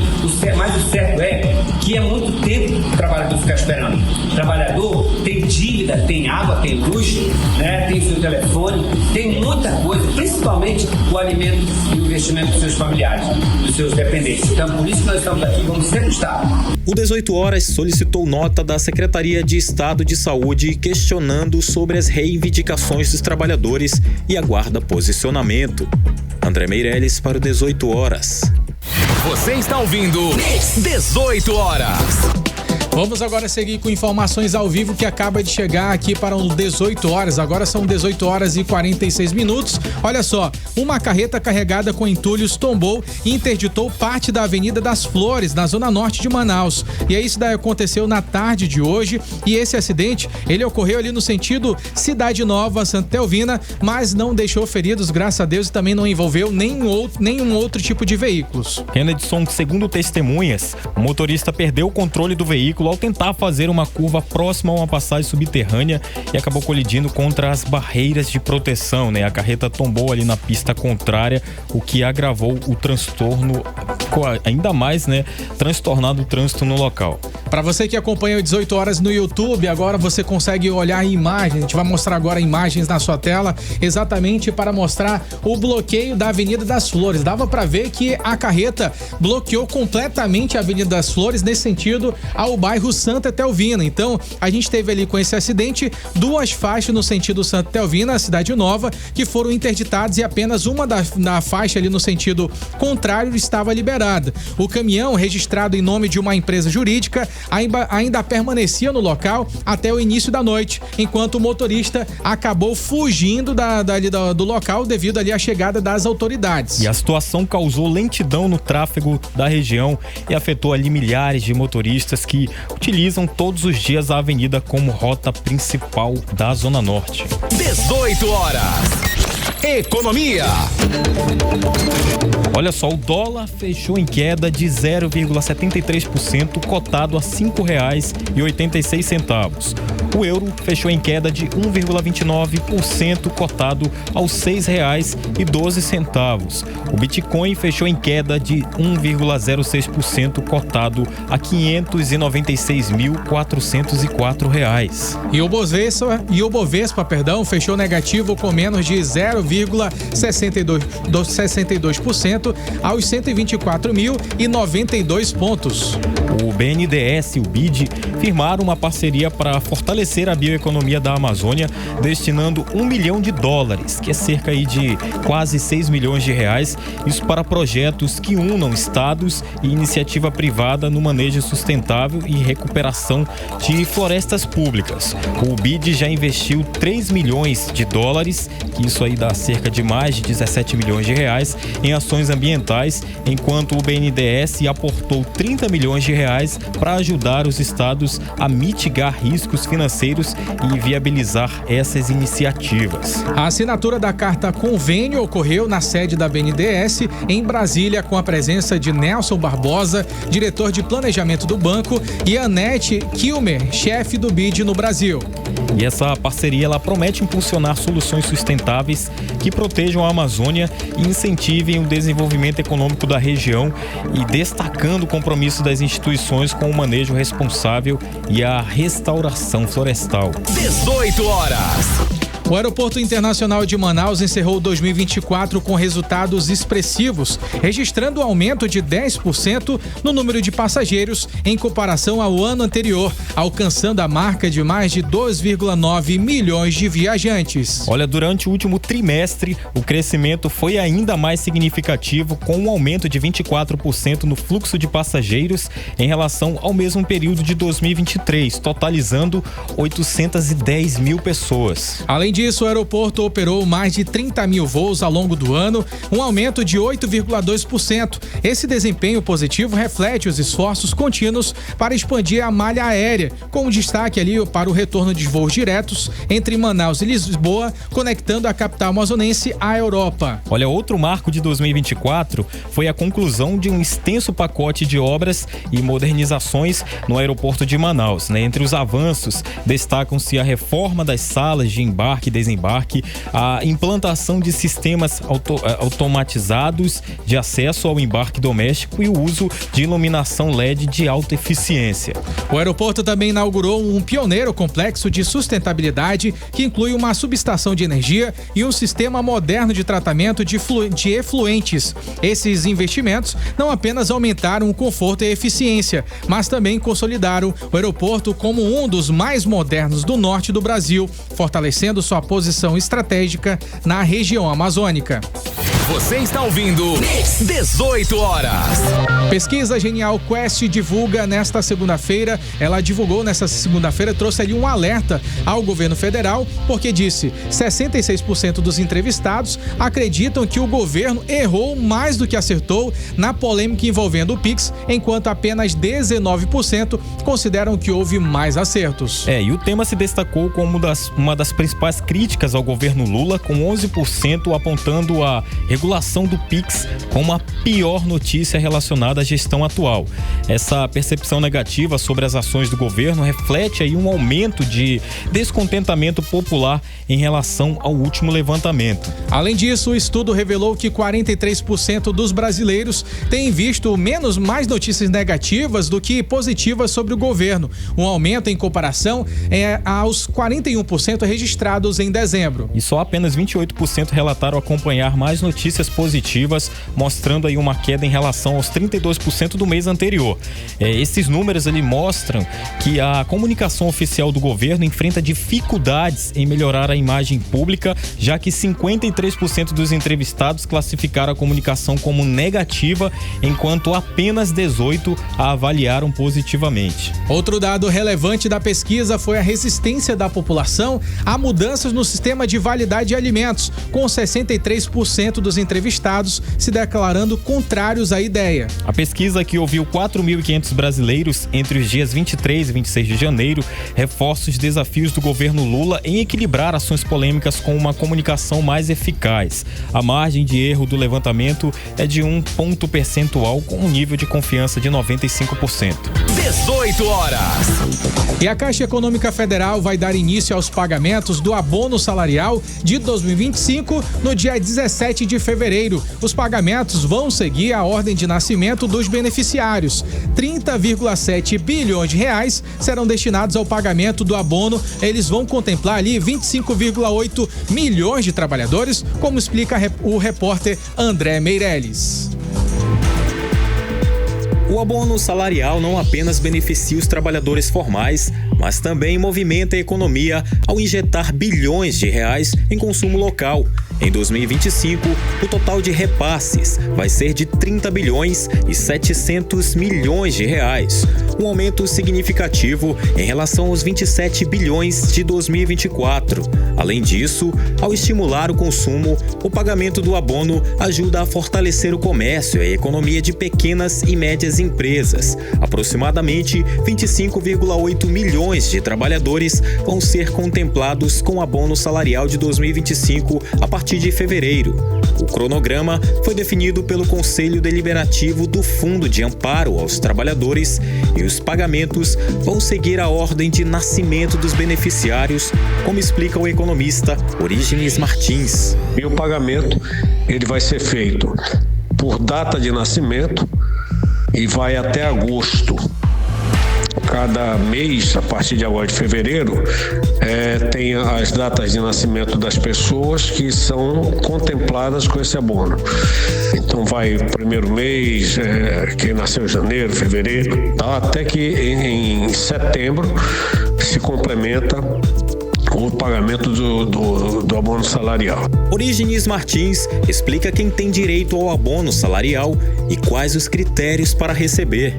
Mas o certo é que é muito tempo o trabalhador ficar esperando. O trabalhador tem dívida, tem água, tem luz, né? Tem seu telefone, tem muita coisa, principalmente o alimento e o investimento dos seus familiares, dos seus dependentes. Então, por isso que nós estamos aqui, vamos sempre estar. O 18 Horas solicitou nota da Secretaria de Estado de Saúde questionando sobre as reivindicações dos trabalhadores e aguarda posicionamento. André Meirelles para o 18 Horas. Você está ouvindo 18 Horas. Vamos agora seguir com informações ao vivo que acaba de chegar aqui para os 18 horas. Agora são 18 horas e 46 minutos. Olha só, uma carreta carregada com entulhos tombou e interditou parte da Avenida das Flores, na zona norte de Manaus. E isso daí aconteceu na tarde de hoje. E esse acidente, ele ocorreu ali no sentido Cidade Nova, Santa Teovina, mas não deixou feridos, graças a Deus, e também não envolveu nenhum outro tipo de veículos. Kennedson, segundo testemunhas, o motorista perdeu o controle do veículo ao tentar fazer uma curva próxima a uma passagem subterrânea e acabou colidindo contra as barreiras de proteção, né? A carreta tombou ali na pista contrária, o que agravou o transtorno, ainda mais, né? Transtornado o trânsito no local. Para você que acompanha o 18 Horas no YouTube, agora você consegue olhar imagens. A gente vai mostrar agora imagens na sua tela, exatamente para mostrar o bloqueio da Avenida das Flores. Dava para ver que a carreta bloqueou completamente a Avenida das Flores nesse sentido ao bairro Santa Teovina. Então, a gente teve ali com esse acidente 2 faixas no sentido Santa Teovina, Cidade Nova, que foram interditadas e apenas uma da faixa ali no sentido contrário estava liberada. O caminhão, registrado em nome de uma empresa jurídica, ainda permanecia no local até o início da noite, enquanto o motorista acabou fugindo do local devido ali à chegada das autoridades. E a situação causou lentidão no tráfego da região e afetou ali milhares de motoristas que utilizam todos os dias a avenida como rota principal da Zona Norte. 18 Horas. Economia. Olha só, o dólar fechou em queda de 0,73%, cotado a R$ 5,86. O euro fechou em queda de 1,29%, cotado aos R$ 6,12. O Bitcoin fechou em queda de 1,06%, cotado a R$ 596.404. E o Bovespa, fechou negativo com menos de 0,05%, 0,62% aos 124.092 pontos. O BNDES e o BID firmaram uma parceria para fortalecer a bioeconomia da Amazônia, destinando $1 milhão, que é cerca aí de quase 6 milhões de reais, isso para projetos que unam estados e iniciativa privada no manejo sustentável e recuperação de florestas públicas. O BID já investiu $3 milhões, que isso aí dá cerca de mais de 17 milhões de reais em ações ambientais, enquanto o BNDES aportou $30 milhões para ajudar os estados a mitigar riscos financeiros e viabilizar essas iniciativas. A assinatura da carta convênio ocorreu na sede da BNDES em Brasília, com a presença de Nelson Barbosa, diretor de planejamento do banco, e Anete Kilmer, chefe do BID no Brasil. E essa parceria ela promete impulsionar soluções sustentáveis que protejam a Amazônia e incentivem o desenvolvimento econômico da região, e destacando o compromisso das instituições com o manejo responsável e a restauração florestal. 18 horas. O Aeroporto Internacional de Manaus encerrou 2024 com resultados expressivos, registrando um aumento de 10% no número de passageiros em comparação ao ano anterior, alcançando a marca de mais de 2,9 milhões de viajantes. Olha, durante o último trimestre, o crescimento foi ainda mais significativo, com um aumento de 24% no fluxo de passageiros em relação ao mesmo período de 2023, totalizando 810 mil pessoas. Além disso, o aeroporto operou mais de 30 mil voos ao longo do ano, um aumento de 8,2%. Esse desempenho positivo reflete os esforços contínuos para expandir a malha aérea, com destaque ali para o retorno de voos diretos entre Manaus e Lisboa, conectando a capital amazonense à Europa. Olha, outro marco de 2024 foi a conclusão de um extenso pacote de obras e modernizações no aeroporto de Manaus, né? Entre os avanços, destacam-se a reforma das salas de embarque e desembarque, a implantação de sistemas automatizados de acesso ao embarque doméstico e o uso de iluminação LED de alta eficiência. O aeroporto também inaugurou um pioneiro complexo de sustentabilidade que inclui uma subestação de energia e um sistema moderno de tratamento de efluentes. Esses investimentos não apenas aumentaram o conforto e a eficiência, mas também consolidaram o aeroporto como um dos mais modernos do norte do Brasil, fortalecendo sua posição estratégica na região amazônica. Você está ouvindo 18 horas. Pesquisa Genial Quest divulga nesta segunda-feira. Ela divulgou nesta segunda-feira, trouxe ali um alerta ao governo federal, porque disse: 66% dos entrevistados acreditam que o governo errou mais do que acertou na polêmica envolvendo o Pix, enquanto apenas 19% consideram que houve mais acertos. E o tema se destacou como uma das principais críticas ao governo Lula, com 11% apontando a regulação do Pix como a pior notícia relacionada à gestão atual. Essa percepção negativa sobre as ações do governo reflete aí um aumento de descontentamento popular em relação ao último levantamento. Além disso, o estudo revelou que 43% dos brasileiros têm visto mais notícias negativas do que positivas sobre o governo, um aumento em comparação aos 41% registrados em dezembro. E só apenas 28% relataram acompanhar mais notícias positivas, mostrando aí uma queda em relação aos 32% do mês anterior. Esses números ali mostram que a comunicação oficial do governo enfrenta dificuldades em melhorar a imagem pública, já que 53% dos entrevistados classificaram a comunicação como negativa, enquanto apenas 18% a avaliaram positivamente. Outro dado relevante da pesquisa foi a resistência da população a mudanças no sistema de validade de alimentos, com 63% dos entrevistados se declarando contrários à ideia. A pesquisa, que ouviu 4.500 brasileiros entre os dias 23 e 26 de janeiro, reforça os desafios do governo Lula em equilibrar ações polêmicas com uma comunicação mais eficaz. A margem de erro do levantamento é de 1 ponto percentual, com um nível de confiança de 95%. 18 horas. E a Caixa Econômica Federal vai dar início aos pagamentos do abono salarial de 2025 no dia 17 de fevereiro. Os pagamentos vão seguir a ordem de nascimento dos beneficiários. 30,7 bilhões de reais serão destinados ao pagamento do abono. Eles vão contemplar ali 25,8 milhões de trabalhadores, como explica o repórter André Meirelles. O abono salarial não apenas beneficia os trabalhadores formais, mas também movimenta a economia ao injetar bilhões de reais em consumo local. Em 2025, o total de repasses vai ser de 30 bilhões e 700 milhões de reais, um aumento significativo em relação aos 27 bilhões de 2024. Além disso, ao estimular o consumo, o pagamento do abono ajuda a fortalecer o comércio e a economia de pequenas e médias empresas. Aproximadamente 25,8 milhões de trabalhadores vão ser contemplados com o abono salarial de 2025 a partir de fevereiro. O cronograma foi definido pelo Conselho Deliberativo do Fundo de Amparo aos Trabalhadores e os pagamentos vão seguir a ordem de nascimento dos beneficiários, como explica o economista Orígenes Martins. E o pagamento ele vai ser feito por data de nascimento e vai até agosto. Cada mês, a partir de agora de fevereiro, tem as datas de nascimento das pessoas que são contempladas com esse abono. Então vai o primeiro mês, quem nasceu em janeiro, fevereiro, tá? Até que em setembro se complementa o pagamento do abono salarial. Orígenes Martins explica quem tem direito ao abono salarial e quais os critérios para receber.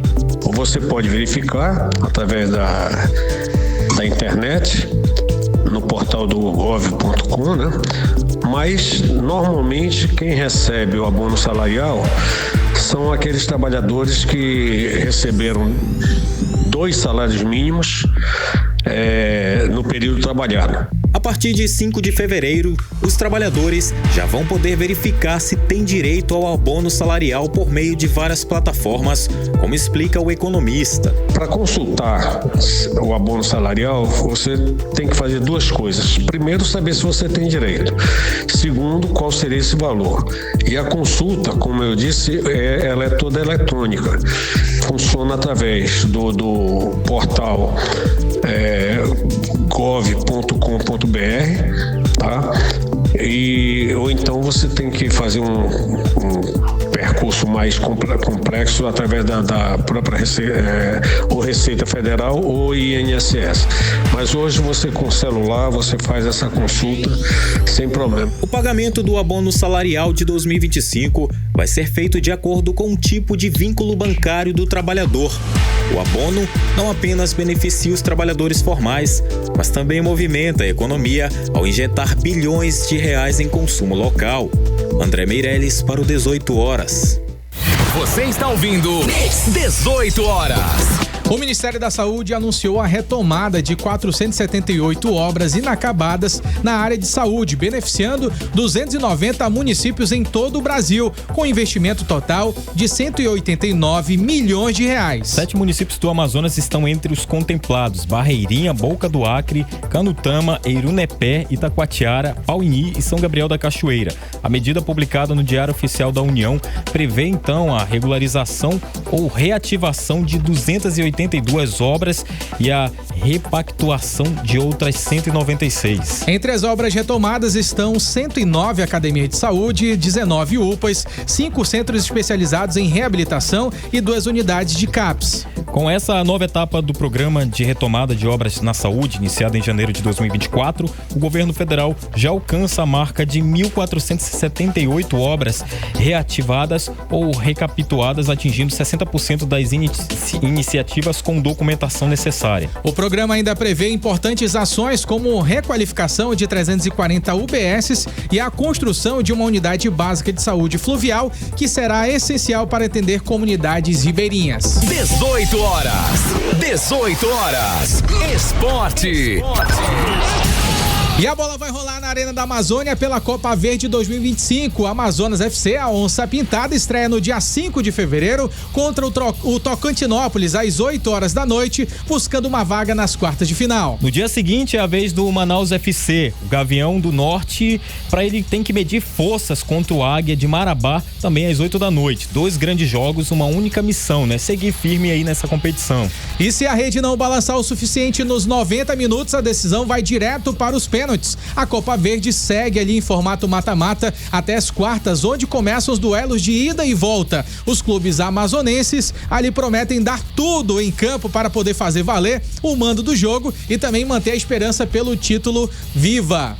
Você pode verificar através da internet, no portal do gov.com, né? Mas normalmente quem recebe o abono salarial são aqueles trabalhadores que receberam 2 salários mínimos no período trabalhado. A partir de 5 de fevereiro, os trabalhadores já vão poder verificar se têm direito ao abono salarial por meio de várias plataformas, como explica o economista. Para consultar o abono salarial, você tem que fazer 2 coisas. Primeiro, saber se você tem direito. Segundo, qual seria esse valor. E a consulta, como eu disse, ela é toda eletrônica. Funciona através do portal gov.com.br, tá? Ou então você tem que fazer um percurso mais complexo através da própria Receita Federal ou INSS. Mas hoje você com o celular, você faz essa consulta sem problema. O pagamento do abono salarial de 2025 vai ser feito de acordo com o tipo de vínculo bancário do trabalhador. O abono não apenas beneficia os trabalhadores formais, mas também movimenta a economia ao injetar bilhões de reais em consumo local. André Meirelles para o 18 horas. Você está ouvindo 18 horas. O Ministério da Saúde anunciou a retomada de 478 obras inacabadas na área de saúde, beneficiando 290 municípios em todo o Brasil, com investimento total de 189 milhões de reais. 7 municípios do Amazonas estão entre os contemplados: Barreirinha, Boca do Acre, Canutama, Eirunepé, Itacoatiara, Pauini e São Gabriel da Cachoeira. A medida publicada no Diário Oficial da União prevê então a regularização ou reativação de 282 obras e a repactuação de outras 196. Entre as obras retomadas estão 109 academias de saúde, 19 UPAs, 5 centros especializados em reabilitação e 2 unidades de CAPS. Com essa nova etapa do programa de retomada de obras na saúde, iniciada em janeiro de 2024, o governo federal já alcança a marca de 1.478 obras reativadas ou recapituadas, atingindo 60% das iniciativas com documentação necessária. O programa ainda prevê importantes ações como requalificação de 340 UBSs e a construção de uma unidade básica de saúde fluvial, que será essencial para atender comunidades ribeirinhas. 18 horas. Esporte. E a bola vai rolar na Arena da Amazônia pela Copa Verde 2025. Amazonas FC, a Onça Pintada, estreia no dia 5 de fevereiro contra o Tocantinópolis às 8 horas da noite, buscando uma vaga nas quartas de final. No dia seguinte é a vez do Manaus FC, o Gavião do Norte, para ele tem que medir forças contra o Águia de Marabá, também às 8 da noite. 2 grandes jogos, uma única missão, né? Seguir firme aí nessa competição. E se a rede não balançar o suficiente nos 90 minutos, a decisão vai direto para os pênaltis. A Copa Verde segue ali em formato mata-mata até as quartas, onde começam os duelos de ida e volta. Os clubes amazonenses ali prometem dar tudo em campo para poder fazer valer o mando do jogo e também manter a esperança pelo título viva.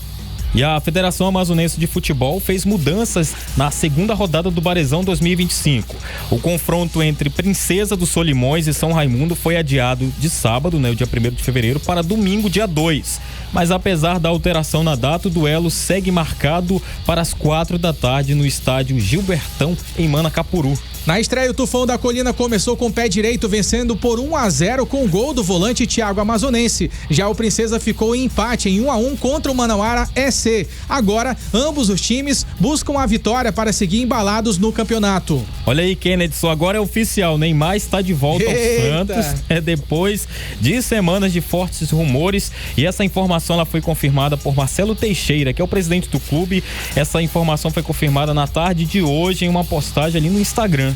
E a Federação Amazonense de Futebol fez mudanças na segunda rodada do Barezão 2025. O confronto entre Princesa dos Solimões e São Raimundo foi adiado de sábado, né, o dia 1º de fevereiro, para domingo, dia 2. Mas apesar da alteração na data, o duelo segue marcado para as 4 da tarde no estádio Gilbertão, em Manacapuru. Na estreia, o Tufão da Colina começou com o pé direito, vencendo por 1-0 com o gol do volante Thiago Amazonense. Já o Princesa ficou em empate em 1-1 contra o Manauara SC. Agora, ambos os times buscam a vitória para seguir embalados no campeonato. Olha aí, Kennedy, agora é oficial, Neymar está de volta ao Santos, depois de semanas de fortes rumores, e essa informação ela foi confirmada por Marcelo Teixeira, que é o presidente do clube. Essa informação foi confirmada na tarde de hoje em uma postagem ali no Instagram.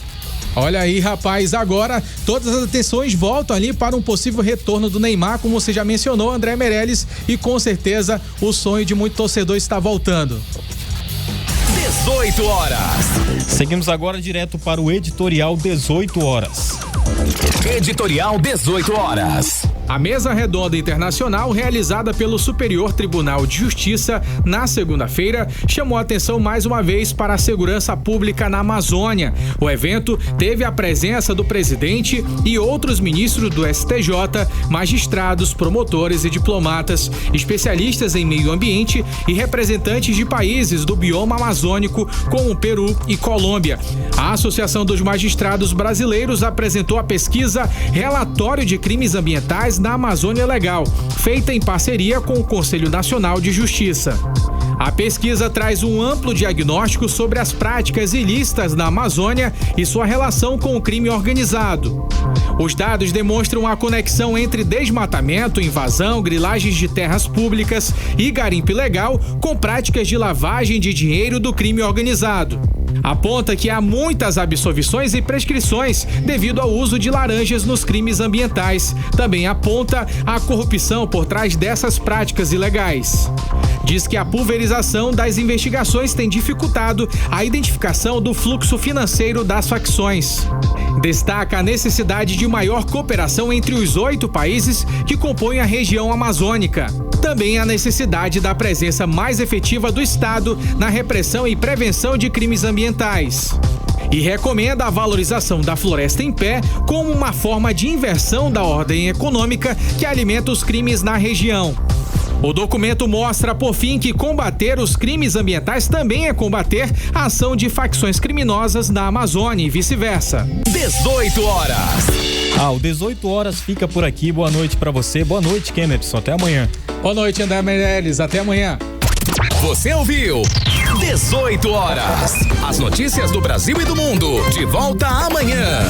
Olha aí, rapaz, agora todas as atenções voltam ali para um possível retorno do Neymar, como você já mencionou, André Meirelles, e com certeza o sonho de muito torcedor está voltando. 18 horas. Seguimos agora direto para o editorial 18 horas. Editorial 18 horas. A mesa redonda internacional realizada pelo Superior Tribunal de Justiça na segunda-feira chamou a atenção mais uma vez para a segurança pública na Amazônia. O evento teve a presença do presidente e outros ministros do STJ, magistrados, promotores e diplomatas, especialistas em meio ambiente e representantes de países do bioma amazônico, como Peru e Colômbia. A Associação dos Magistrados Brasileiros apresentou a pesquisa Relatório de Crimes Ambientais na Amazônia Legal, feita em parceria com o Conselho Nacional de Justiça. A pesquisa traz um amplo diagnóstico sobre as práticas ilícitas na Amazônia e sua relação com o crime organizado. Os dados demonstram a conexão entre desmatamento, invasão, grilagens de terras públicas e garimpo ilegal com práticas de lavagem de dinheiro do crime organizado. Aponta que há muitas absolvições e prescrições devido ao uso de laranjas nos crimes ambientais. Também aponta a corrupção por trás dessas práticas ilegais. Diz que a pulverização das investigações tem dificultado a identificação do fluxo financeiro das facções. Destaca a necessidade de maior cooperação entre os 8 países que compõem a região amazônica. Também a necessidade da presença mais efetiva do Estado na repressão e prevenção de crimes ambientais. E recomenda a valorização da floresta em pé como uma forma de inversão da ordem econômica que alimenta os crimes na região. O documento mostra, por fim, que combater os crimes ambientais também é combater a ação de facções criminosas na Amazônia e vice-versa. 18 horas. O 18 horas fica por aqui. Boa noite pra você. Boa noite, Kennedy. Até amanhã. Boa noite, André Meirelles. Até amanhã. Você ouviu 18 horas. As notícias do Brasil e do mundo. De volta amanhã.